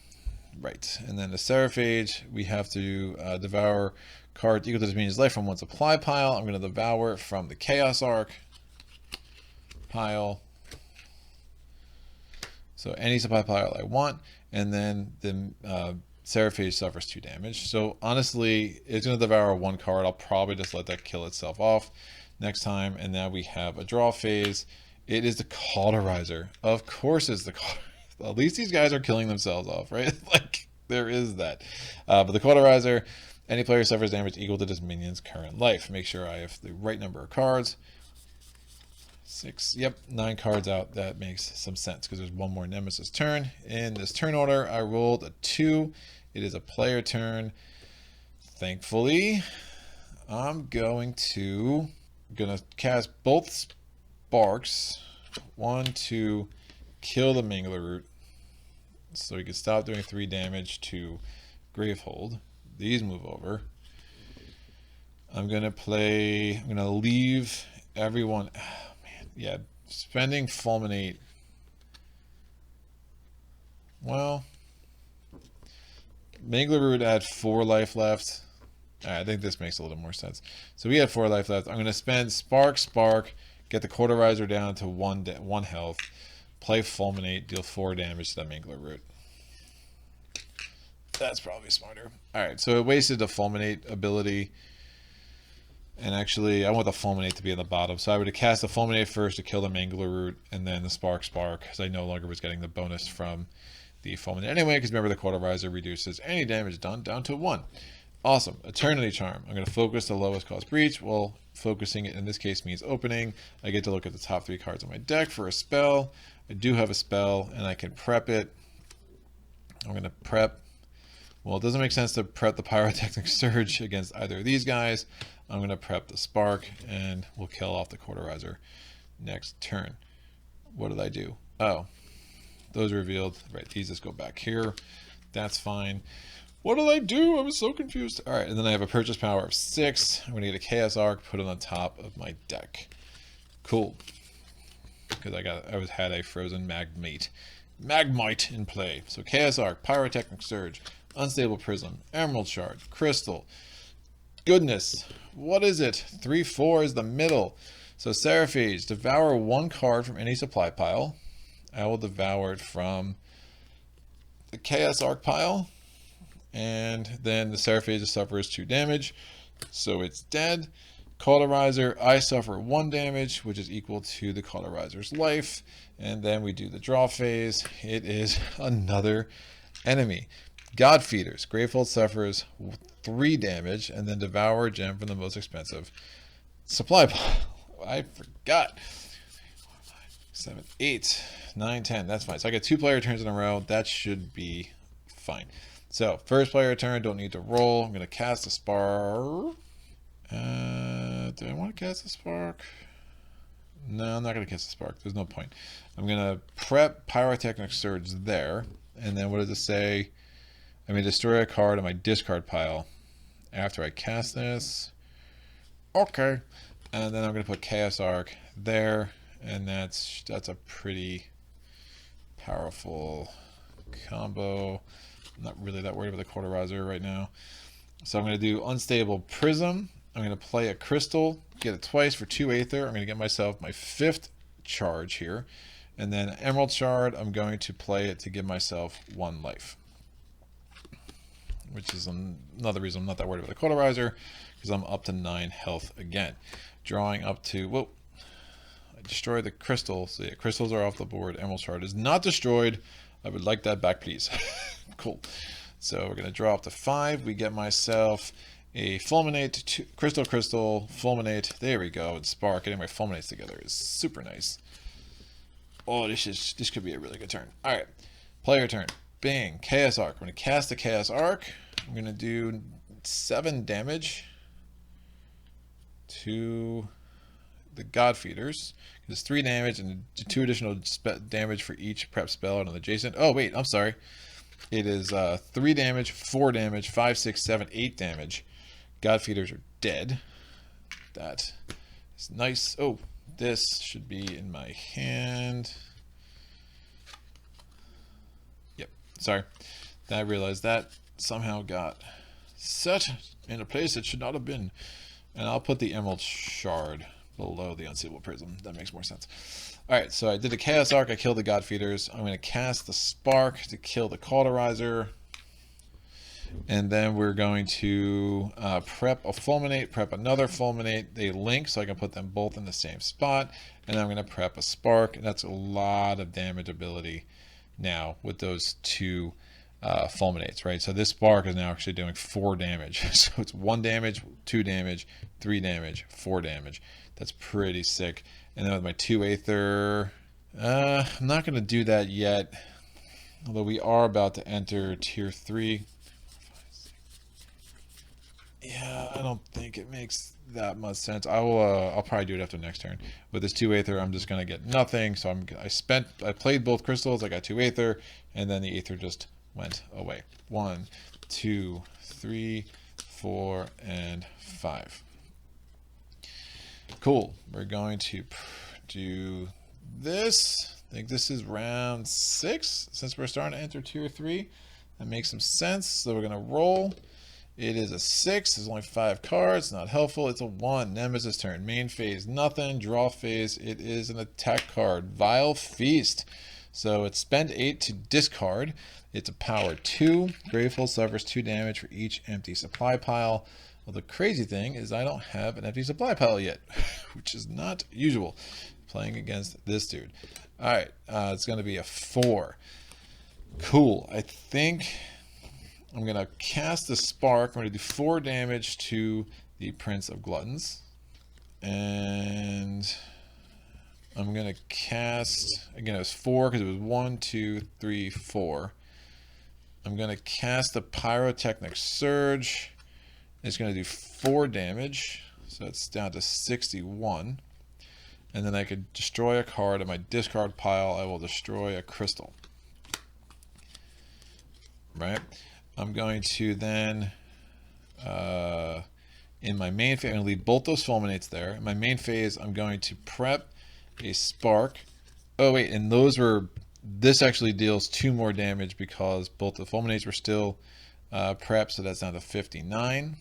Right. And then the Seraphage, we have to devour cards equal to this minion's life from 1 supply pile. I'm going to devour from the Chaos Arc pile. So any supply pile I want. And then the Seraphage suffers 2 damage. So honestly, it's going to devour 1 card. I'll probably just let that kill itself off next time. And now we have a draw phase. It is the Cauterizer. Of course it's the Cauterizer. At least these guys are killing themselves off, right? Like, there is that. But the Cauterizer, any player suffers damage equal to this minion's current life. Make sure I have the right number of cards. 6, yep, 9 cards out. That makes some sense because there's 1 more Nemesis turn. In this turn order, I rolled a 2. It is a player turn. Thankfully, I'm going to cast both sparks. 1 to kill the Mangler Root, so we can stop doing 3 damage to Gravehold. These move over. I'm gonna leave everyone. Oh, man, yeah, spending fulminate. Well, Mangler Root had 4 life left. I think this makes a little more sense. So we have 4 life left. I'm gonna spend spark, get the Cauterizer down to 1 health. play Fulminate, deal 4 damage to that Mangler Root. That's probably smarter. Alright, so it wasted the Fulminate ability. And actually, I want the Fulminate to be in the bottom. So I would have cast the Fulminate first to kill the Mangler Root, and then the Spark, because I no longer was getting the bonus from the Fulminate anyway, because remember the Cauterizer reduces any damage done down to 1. Awesome. Eternity Charm. I'm going to focus the lowest cost breach. Well, focusing it in this case means opening. I get to look at the top 3 cards on my deck for a spell. I do have a spell, and I can prep it. I'm going to prep. Well, it doesn't make sense to prep the Pyrotechnic Surge against either of these guys. I'm going to prep the Spark, and we'll kill off the Cauterizer next turn. What did I do? Oh, those are revealed. Right, these just go back here. That's fine. What did I do? I was so confused. All right, and then I have a purchase power of 6. I'm going to get a Chaos Arc, put it on top of my deck. Cool. Because I had a frozen Magmite in play. So Chaos Arc, Pyrotechnic Surge, Unstable Prism, Emerald Shard, Crystal. Goodness, what is it? 3/4 is the middle. So Seraphage, devour 1 card from any supply pile. I will devour it from the Chaos Arc pile. And then the Seraphage suffers 2 damage. So it's dead. Cauterizer, I suffer 1 damage, which is equal to the Cauterizer's life. And then we do the draw phase. It is another enemy. God Feeders. Gravehold suffers 3 damage, and then devour a gem from the most expensive supply pile. I forgot. 7, 8, 9, 10. That's fine. So I get 2 player turns in a row. That should be fine. So first player turn, don't need to roll. I'm going to cast a Spark. Do I want to cast a Spark? No, I'm not going to cast a Spark. There's no point. I'm going to prep Pyrotechnic Surge there. And then what does it say? I'm going to destroy a card on my discard pile after I cast this. Okay. And then I'm going to put Chaos Arc there. And that's a pretty powerful combo. I'm not really that worried about the Cauterizer right now. So I'm going to do Unstable Prism. I'm going to play a Crystal, get it twice for 2 Aether. I'm going to get myself my 5th charge here. And then Emerald Shard, I'm going to play it to give myself 1 life. Which is another reason I'm not that worried about the Cauterizer, because I'm up to 9 health again. Drawing up to, whoa, I destroyed the Crystal. So yeah, crystals are off the board. Emerald Shard is not destroyed. I would like that back, please. Cool. So we're going to draw up to 5. We get myself a Fulminate, Crystal, Fulminate. There we go. And Spark. Getting my Fulminates together is super nice. Oh, this could be a really good turn. All right. Player turn. Bang. Chaos Arc. I'm going to cast the Chaos Arc. I'm going to do 7 damage to the God Feeders. It's 3 damage and 2 additional damage for each prep spell on an adjacent. Oh, wait. I'm sorry. It is 3 damage, 4 damage, 5, 6, 7, 8 damage. God Feeders are dead. That is nice. Oh, this should be in my hand. Yep, sorry. I realized that somehow got set in a place it should not have been. And I'll put the Emerald Shard below the Unstable Prism. That makes more sense. Alright, so I did the Chaos Arc. I killed the God Feeders. I'm going to cast the Spark to kill the Cauterizer. And then we're going to prep a Fulminate, prep another Fulminate. They link, so I can put them both in the same spot. And I'm going to prep a Spark. And that's a lot of damage ability now with those 2 Fulminates, right? So this Spark is now actually doing 4 damage. So it's 1 damage, 2 damage, 3 damage, 4 damage. That's pretty sick. And then with my 2 Aether, I'm not going to do that yet. Although we are about to enter tier 3. Yeah, I don't think it makes that much sense. I'll probably do it after next turn. With this 2 Aether, I'm just gonna get nothing. So I played both crystals. I got 2 Aether, and then the Aether just went away. 1, 2, 3, 4, and 5. Cool. We're going to do this. I think this is round 6 since we're starting to enter tier 3. That makes some sense. So we're gonna roll. It is a 6. There's only 5 cards. Not helpful. It's a 1. Nemesis Turn. Main phase, nothing. Draw phase, it is an attack card. Vile Feast. So it's spend 8 to discard. It's a power 2. Gravehold suffers 2 damage for each empty supply pile. Well, the crazy thing is I don't have an empty supply pile yet, which is not usual playing against this dude. Alright, it's going to be a 4. Cool. I think I'm going to cast the Spark. I'm going to do 4 damage to the Prince of Gluttons. And I'm going to cast, again, it was 4 because it was 1, 2, 3, 4. I'm going to cast the Pyrotechnic Surge. It's going to do 4 damage. So it's down to 61. And then I could destroy a card in my discard pile. I will destroy a crystal. Right? I'm going to then, in my main phase, I'm going to leave both those fulminates there. In my main phase, I'm going to prep a Spark. Oh wait, and those were, this actually deals 2 more damage because both the fulminates were still prepped, so that's down to 59.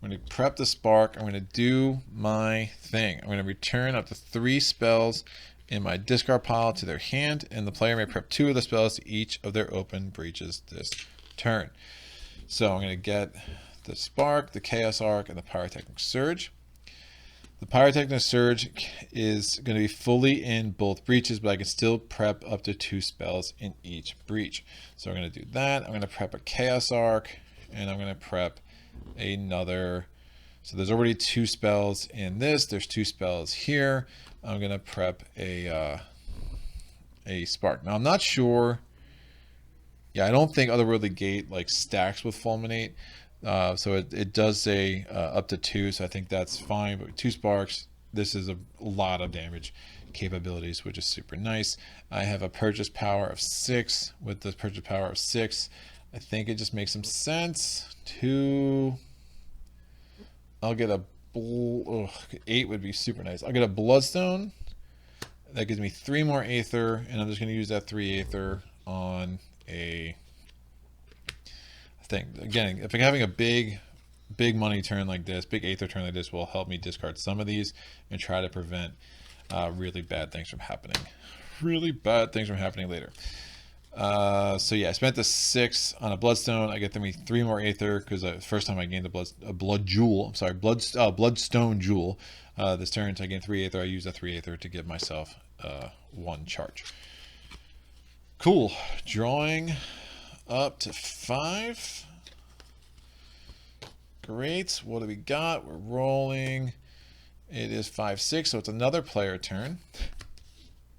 I'm going to prep the Spark. I'm going to do my thing. I'm going to return up to 3 spells in my discard pile to their hand, and the player may prep 2 of the spells to each of their open breaches this turn. So I'm going to get the Spark, the Chaos Arc, and the Pyrotechnic Surge. The Pyrotechnic Surge is going to be fully in both breaches, but I can still prep up to 2 spells in each breach. So I'm going to do that. I'm going to prep a Chaos Arc, and I'm going to prep another. So there's already 2 spells in this. There's 2 spells here. I'm going to prep a Spark. Now I'm not sure. Yeah, I don't think Otherworldly Gate like stacks with Fulminate. So it does say up to 2, so I think that's fine. But with 2 Sparks, this is a lot of damage capabilities, which is super nice. I have a purchase power of 6. With the purchase power of 6, I think it just makes some sense to. I'll get a 8 would be super nice. I'll get a Bloodstone. That gives me 3 more Aether, and I'm just going to use that 3 Aether on a thing. Again, if I'm having a big money turn like this, big Aether turn like this will help me discard some of these and try to prevent really bad things from happening. Really bad things from happening later. So yeah, I spent the 6 on a Bloodstone. I get me 3 more Aether because the first time I gained a Blood Jewel. I'm sorry, Bloodstone Jewel. This turn, so I gain 3 Aether. I use the 3 Aether to give myself 1 charge. Cool. Drawing up to 5. Great. What do we got? We're rolling. It is 5-6, so it's another player turn.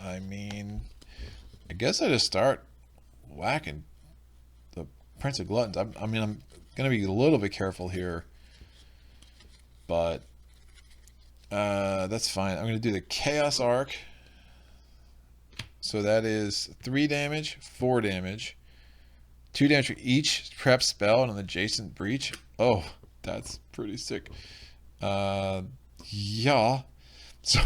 I mean, I guess I just start whacking the Prince of Gluttons. I mean, I'm going to be a little bit careful here, but that's fine. I'm going to do the Chaos Arc. So that is 3 damage, 4 damage, 2 damage for each prep spell and an adjacent breach. Oh, that's pretty sick. Yeah. So,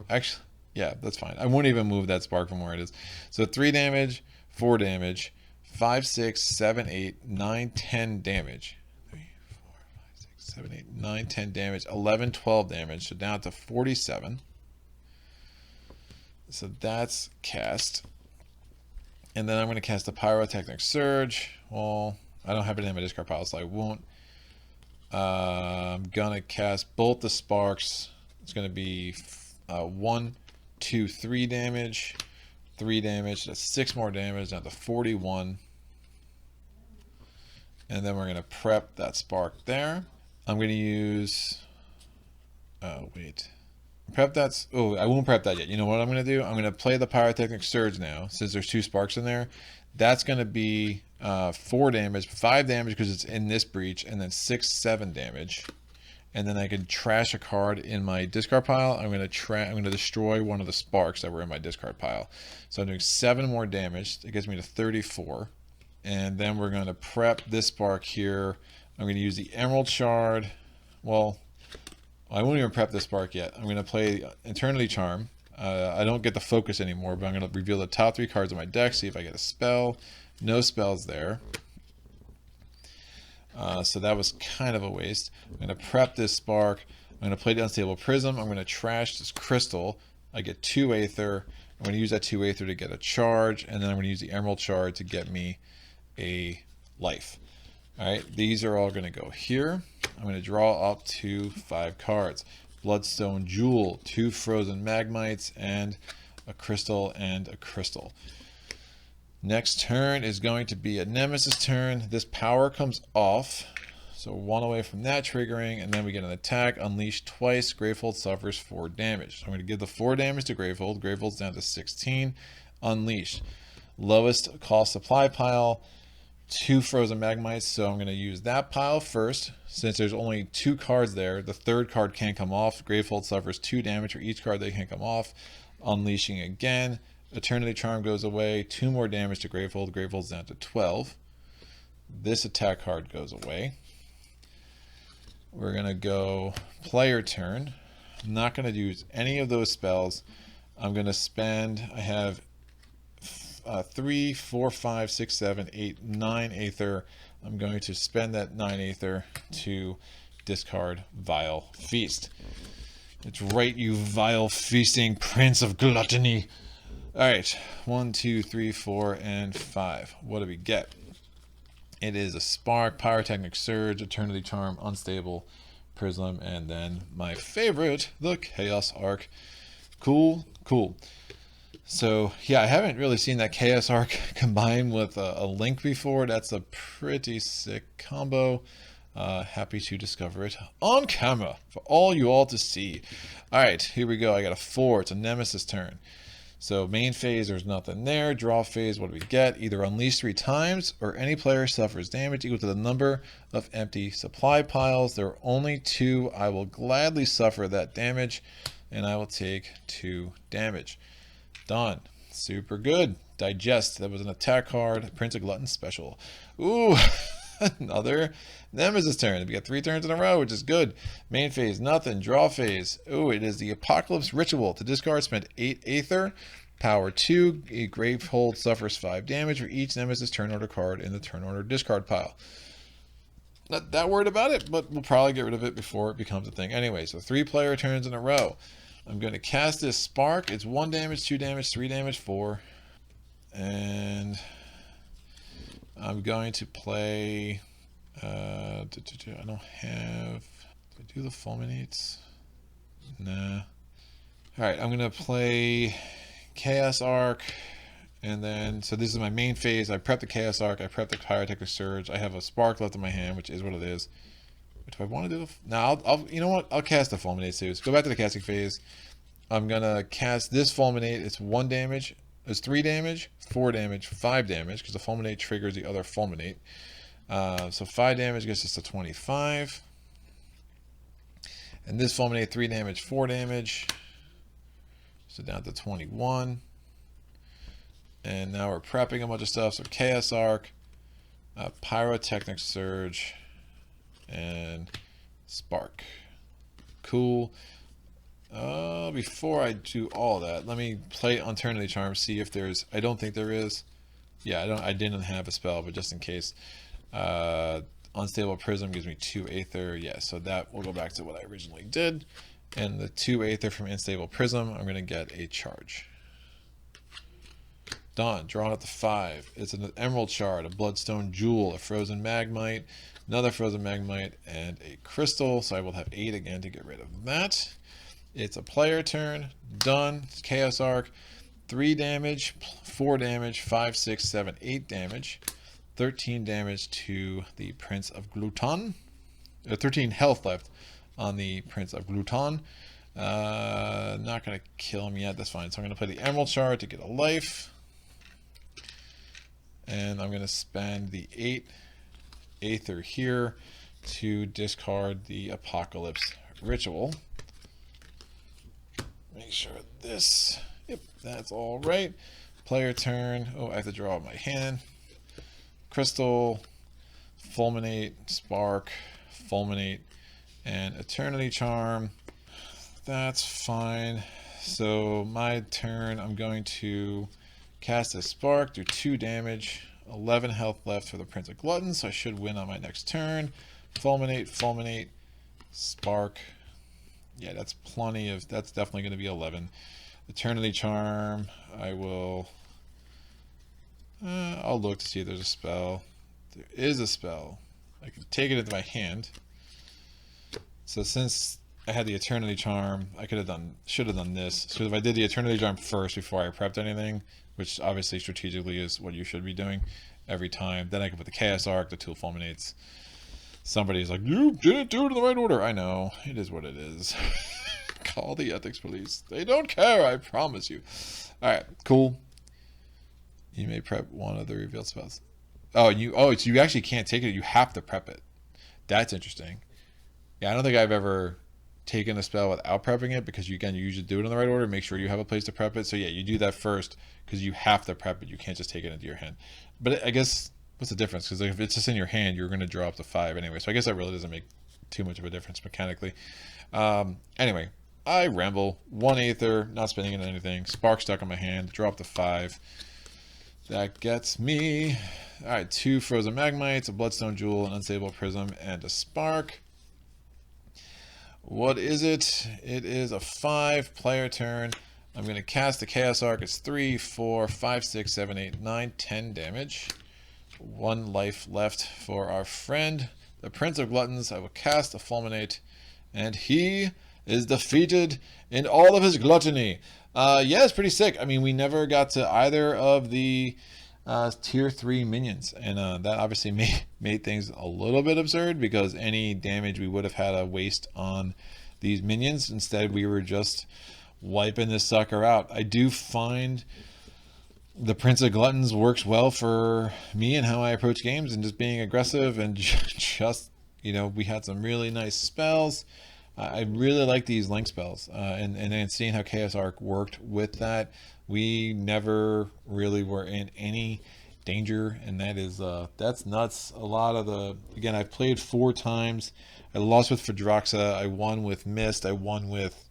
actually, yeah, that's fine. I won't even move that Spark from where it is. So 3 damage, 4 damage, 5, 6, 7, 8, 9, 10 damage. 3, 4, 5, 6, 7, 8, 9, 10 damage, 11, 12 damage. So down to 47. So that's cast. And then I'm going to cast the Pyrotechnic Surge. Well, I don't have it in my discard pile, so I won't. I'm going to cast both the Sparks. It's going to be 1, 2, 3 damage. 3 damage. That's 6 more damage, down to 41. And then we're going to prep that Spark there. I'm going to use. Oh, wait. Prep that's. Oh, I won't prep that yet. You know what I'm going to do? I'm going to play the Pyrotechnic Surge now, since there's 2 Sparks in there. That's going to be 4 damage, 5 damage because it's in this breach, and then 6, 7 damage. And then I can trash a card in my discard pile. I'm going to destroy one of the Sparks that were in my discard pile. So I'm doing 7 more damage. It gets me to 34. And then we're going to prep this Spark here. I'm going to use the Emerald Shard. Well, I won't even prep this Spark yet. I'm going to play Eternity Charm. I don't get the focus anymore, but I'm going to reveal the top 3 cards of my deck, see if I get a spell. No spells there. So that was kind of a waste. I'm going to prep this spark. I'm going to play the Unstable Prism. I'm going to trash this crystal. I get 2 Aether. I'm going to use that 2 Aether to get a charge, and then I'm going to use the Emerald Shard to get me a life. Alright, these are all going to go here. I'm going to draw up to 5 cards. Bloodstone Jewel, 2 Frozen Magmites, and a crystal and a crystal. Next turn is going to be a Nemesis turn. This power comes off, so 1 away from that triggering, and then we get an attack. Unleash twice. Gravehold suffers 4 damage. So I'm going to give the 4 damage to Gravehold. Gravehold's down to 16. Unleash. Lowest cost supply pile. 2 Frozen Magmites, so I'm going to use that pile first. Since there's only 2 cards there, the 3rd card can't come off. Gravehold suffers 2 damage for each card they can't come off. Unleashing again. Eternity Charm goes away. 2 more damage to Gravehold. Gravehold's down to 12. This attack card goes away. We're going to go player turn. I'm not going to use any of those spells. I'm going to spend, I have 3, 4, 5, 6, 7, 8, 9 Aether. I'm going to spend that 9 Aether to discard Vile Feast. It's right, you vile feasting Prince of Gluttony. Alright, 1, 2, 3, 4, and 5. What do we get? It is a Spark, Pyrotechnic Surge, Eternity Charm, Unstable Prism, and then my favorite, the Chaos Arc. Cool, cool. So, yeah, I haven't really seen that Chaos Arc combined with a Link before. That's a pretty sick combo. Happy to discover it on camera for all you all to see. Alright, here we go. I got a 4. It's a Nemesis turn. So, main phase, there's nothing there. Draw phase, what do we get? Either unleash 3 times, or any player suffers damage equal to the number of empty supply piles. There are only 2. I will gladly suffer that damage, and I will take 2 damage. Done. Super good. Digest. That was an attack card. Prince of Gluttons special. Ooh, another Nemesis turn. We got 3 turns in a row, which is good. Main phase, nothing. Draw phase. Ooh, it is the Apocalypse Ritual. To discard, spend 8 Aether. Power 2. A Gravehold suffers 5 damage for each Nemesis turn order card in the turn order discard pile. Not that worried about it, but we'll probably get rid of it before it becomes a thing. Anyway, so 3 player turns in a row. I'm going to cast this Spark. It's 1 damage, 2 damage, 3 damage, 4. And I'm going to play... I don't have... Do I do the Fulminates? Nah. Alright, I'm going to play Chaos Arc. And then, so this is my main phase. I prep the Chaos Arc. I prep the Pyrotechnic Surge. I have a Spark left in my hand, which is what it is. Do I want to do the... No, I'll you know what? I'll cast the Fulminate too. So go back to the casting phase. I'm going to cast this Fulminate. It's 1 damage. It's 3 damage, 4 damage, 5 damage, because the Fulminate triggers the other Fulminate. So 5 damage gets us to 25. And this Fulminate, 3 damage, 4 damage. So down to 21. And now we're prepping a bunch of stuff. So Chaos Arc, Pyrotechnic Surge, and Spark. Cool. Before I do all that, let me play Eternity Charm, see if there's... I don't think there is. Yeah, I didn't have a spell, but just in case. Unstable Prism gives me 2 Aether. Yeah, so that will go back to what I originally did. And the 2 Aether from Unstable Prism, I'm going to get a charge. Done. Drawing up to 5. It's an Emerald Shard, a Bloodstone Jewel, a Frozen Magmite, another Frozen Magmite, and a Crystal. So I will have 8 again to get rid of that. It's a player turn. Done. It's Chaos Arc. 3 damage, 4 damage, 5, 6, 7, 8 damage. 13 damage to the Prince of Gluttons. 13 health left on the Prince of Gluttons. Not going to kill him yet. That's fine. So I'm going to play the Emerald Shard to get a life. And I'm going to spend the 8 Aether here to discard the Apocalypse Ritual. Make sure this, yep, that's all right. Player turn. Oh, I have to draw out my hand. Crystal, Fulminate, Spark, Fulminate, and Eternity Charm. That's fine. So my turn, I'm going to cast a Spark, do 2 damage 11 health left for the Prince of Gluttons, so I should win on my next turn. Fulminate, Fulminate, Spark. Yeah, that's plenty of... That's definitely going to be 11. Eternity Charm, I will... I'll look to see if there's a spell. There is a spell. I can take it into my hand. So since I had the Eternity Charm, I should have done this. So if I did the Eternity Charm first before I prepped anything, which obviously strategically is what you should be doing every time, then I can put the Chaos Arc, the 2 Fulminates. Somebody's like, you didn't do it in the right order. I know, it is what it is. Call the ethics police. They don't care, I promise you. Alright, cool. You may prep one of the revealed spells. So you actually can't take it, you have to prep it. That's interesting. Yeah, I don't think I've ever taken a spell without prepping it, because you usually do it in the right order, make sure you have a place to prep it. So yeah, you do that first because you have to prep it. You can't just take it into your hand. But I guess, what's the difference? Because if it's just in your hand, you're going to draw up to 5 anyway. So I guess that really doesn't make too much of a difference mechanically. Anyway, I ramble. 1 Aether, not spending it on anything. Spark stuck in my hand, draw up to 5. That gets me... Alright, 2 Frozen Magmites, a Bloodstone Jewel, an Unstable Prism, and a Spark. What is it? It is a 5-player turn. I'm going to cast the Chaos Arc. It's 3, 4, 5, 6, 7, 8, 9, 10 damage. 1 life left for our friend, the Prince of Gluttons. I will cast a Fulminate, and he is defeated in all of his gluttony. Yeah, it's pretty sick. I mean, we never got to either of the tier 3 minions, and that obviously made things a little bit absurd, because any damage we would have had to waste on these minions. Instead, we were just wiping this sucker out. I do find the Prince of Gluttons works well for me and how I approach games, and just being aggressive, and just, you know, we had some really nice spells. I really like these link spells, and then seeing how Chaos Arc worked with that, we never really were in any danger, and that's nuts. A lot of again, I've played 4 times. I lost with Fedroxa, I won with Mist, I won with,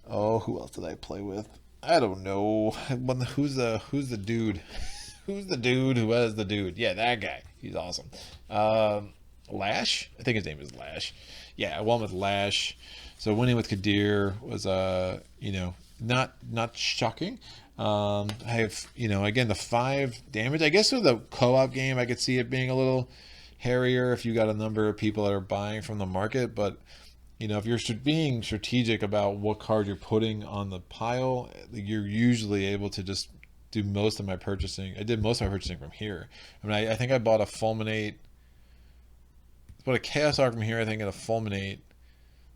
who else did I play with? I don't know. Who's the dude? Who's the dude who has the dude? Yeah, that guy. He's awesome. Lash? I think his name is Lash. Yeah, I won with Lash. So winning with Kadir was, you know, not shocking. I have, you know, again, the 5 damage. I guess with the co-op game, I could see it being a little hairier if you got a number of people that are buying from the market. But, you know, if you're being strategic about what card you're putting on the pile, you're usually able to just do most of my purchasing. I did most of my purchasing from here. I mean, I think I bought a Fulminate. I bought a Chaos Arc from here, I think, and a Fulminate.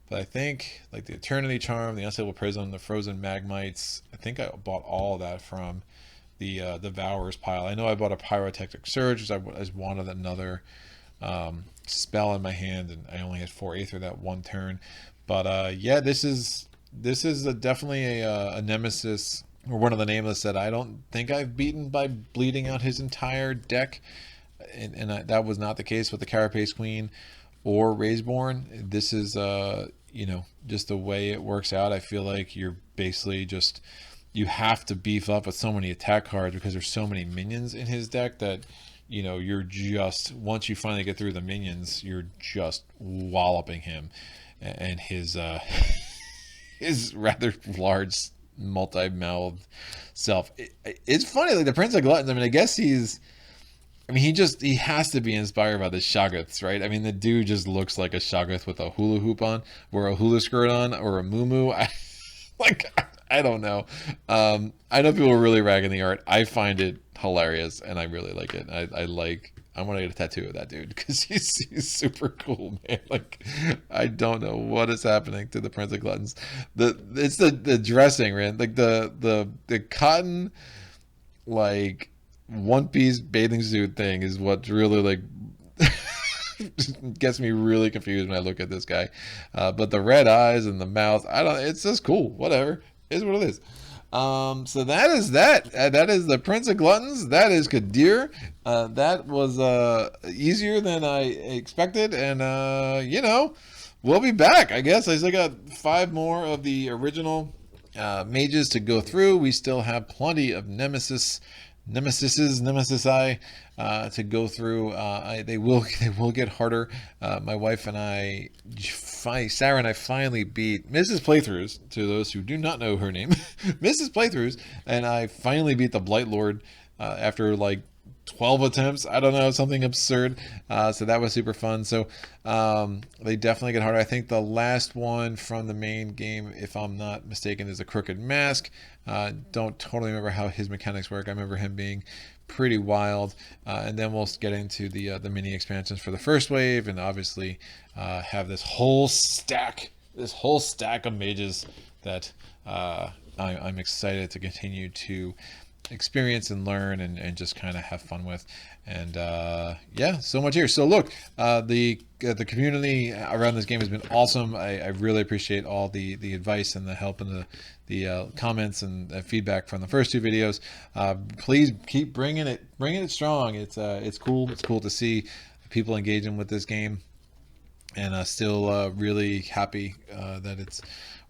But I think, like, the Eternity Charm, the Unstable Prism, the Frozen Magmites, I think I bought all of that from the Devourer's pile. I know I bought a Pyrotechnic Surge, because I wanted another spell in my hand, and I only had 4 Aether that one turn. But yeah, this is definitely a Nemesis, or one of the Nameless that I don't think I've beaten by bleeding out his entire deck. And that was not the case with the Carapace Queen or Raiseborn. This is, you know, just the way it works out. I feel like you're basically just, you have to beef up with so many attack cards, because there's so many minions in his deck that, you know, you're just, once you finally get through the minions, you're just walloping him and his his rather large multi-mouthed self. It's funny, like the Prince of Gluttons, I mean, I guess he has to be inspired by the Shoggoths, right? I mean, the dude just looks like a Shoggoth with a hula hoop on, or a hula skirt on, or a muumuu. I don't know. I know people are really ragging the art. I find it hilarious, and I really like it. I want to get a tattoo of that dude, because he's super cool, man. Like, I don't know what is happening to the Prince of Gluttons. It's the dressing, man. Like the cotton, like, one-piece bathing suit thing is what really, like, gets me really confused when I look at this guy. But the red eyes and the mouth, it's just cool. Whatever. It's what it is. So that is that. That is the Prince of Gluttons. That is Kadir. That was easier than I expected. And, you know, we'll be back, I guess. I still got 5 more of the original mages to go through. We still have plenty of Nemesis Nemesis I to go through. They will get harder. My wife and I, Sarah and I, finally beat Mrs. Playthroughs. To those who do not know her name, Mrs. Playthroughs, and I finally beat the Blight Lord after like 12 attempts. I don't know, something absurd. So that was super fun. So they definitely get harder. I think the last one from the main game, if I'm not mistaken, is a Crooked Mask. Don't totally remember how his mechanics work. I remember him being pretty wild. And then we'll get into the mini expansions for the first wave, and obviously have this whole stack of mages that I'm excited to continue to experience and learn and just kind of have fun with. And yeah, so much here. So look, the community around this game has been awesome. I really appreciate all the advice and the help and the comments and feedback from the first two videos. Please keep bringing it strong. It's cool to see people engaging with this game, and still really happy that it's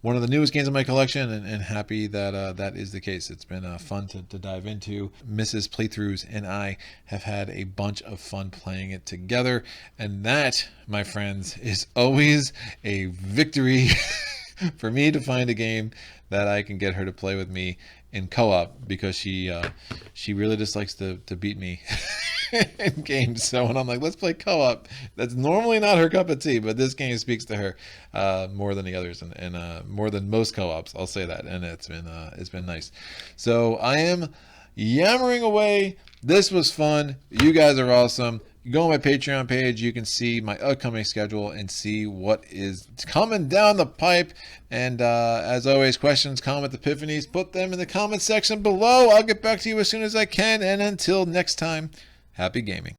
one of the newest games in my collection, and happy that that is the case. It's been fun to dive into. Mrs. Playthroughs and I have had a bunch of fun playing it together, and that, my friends, is always a victory for me to find a game that I can get her to play with me in co-op, because she really just likes to beat me in games. So when I'm like, let's play co-op, that's normally not her cup of tea, but this game speaks to her more than the others, and more than most co-ops, I'll say that. And it's been nice. So I am yammering away. This was fun. You guys are awesome. You go on my Patreon page, you can see my upcoming schedule and see what is coming down the pipe. And as always, questions, comments, epiphanies, put them in the comment section below. I'll get back to you as soon as I can. And until next time, happy gaming.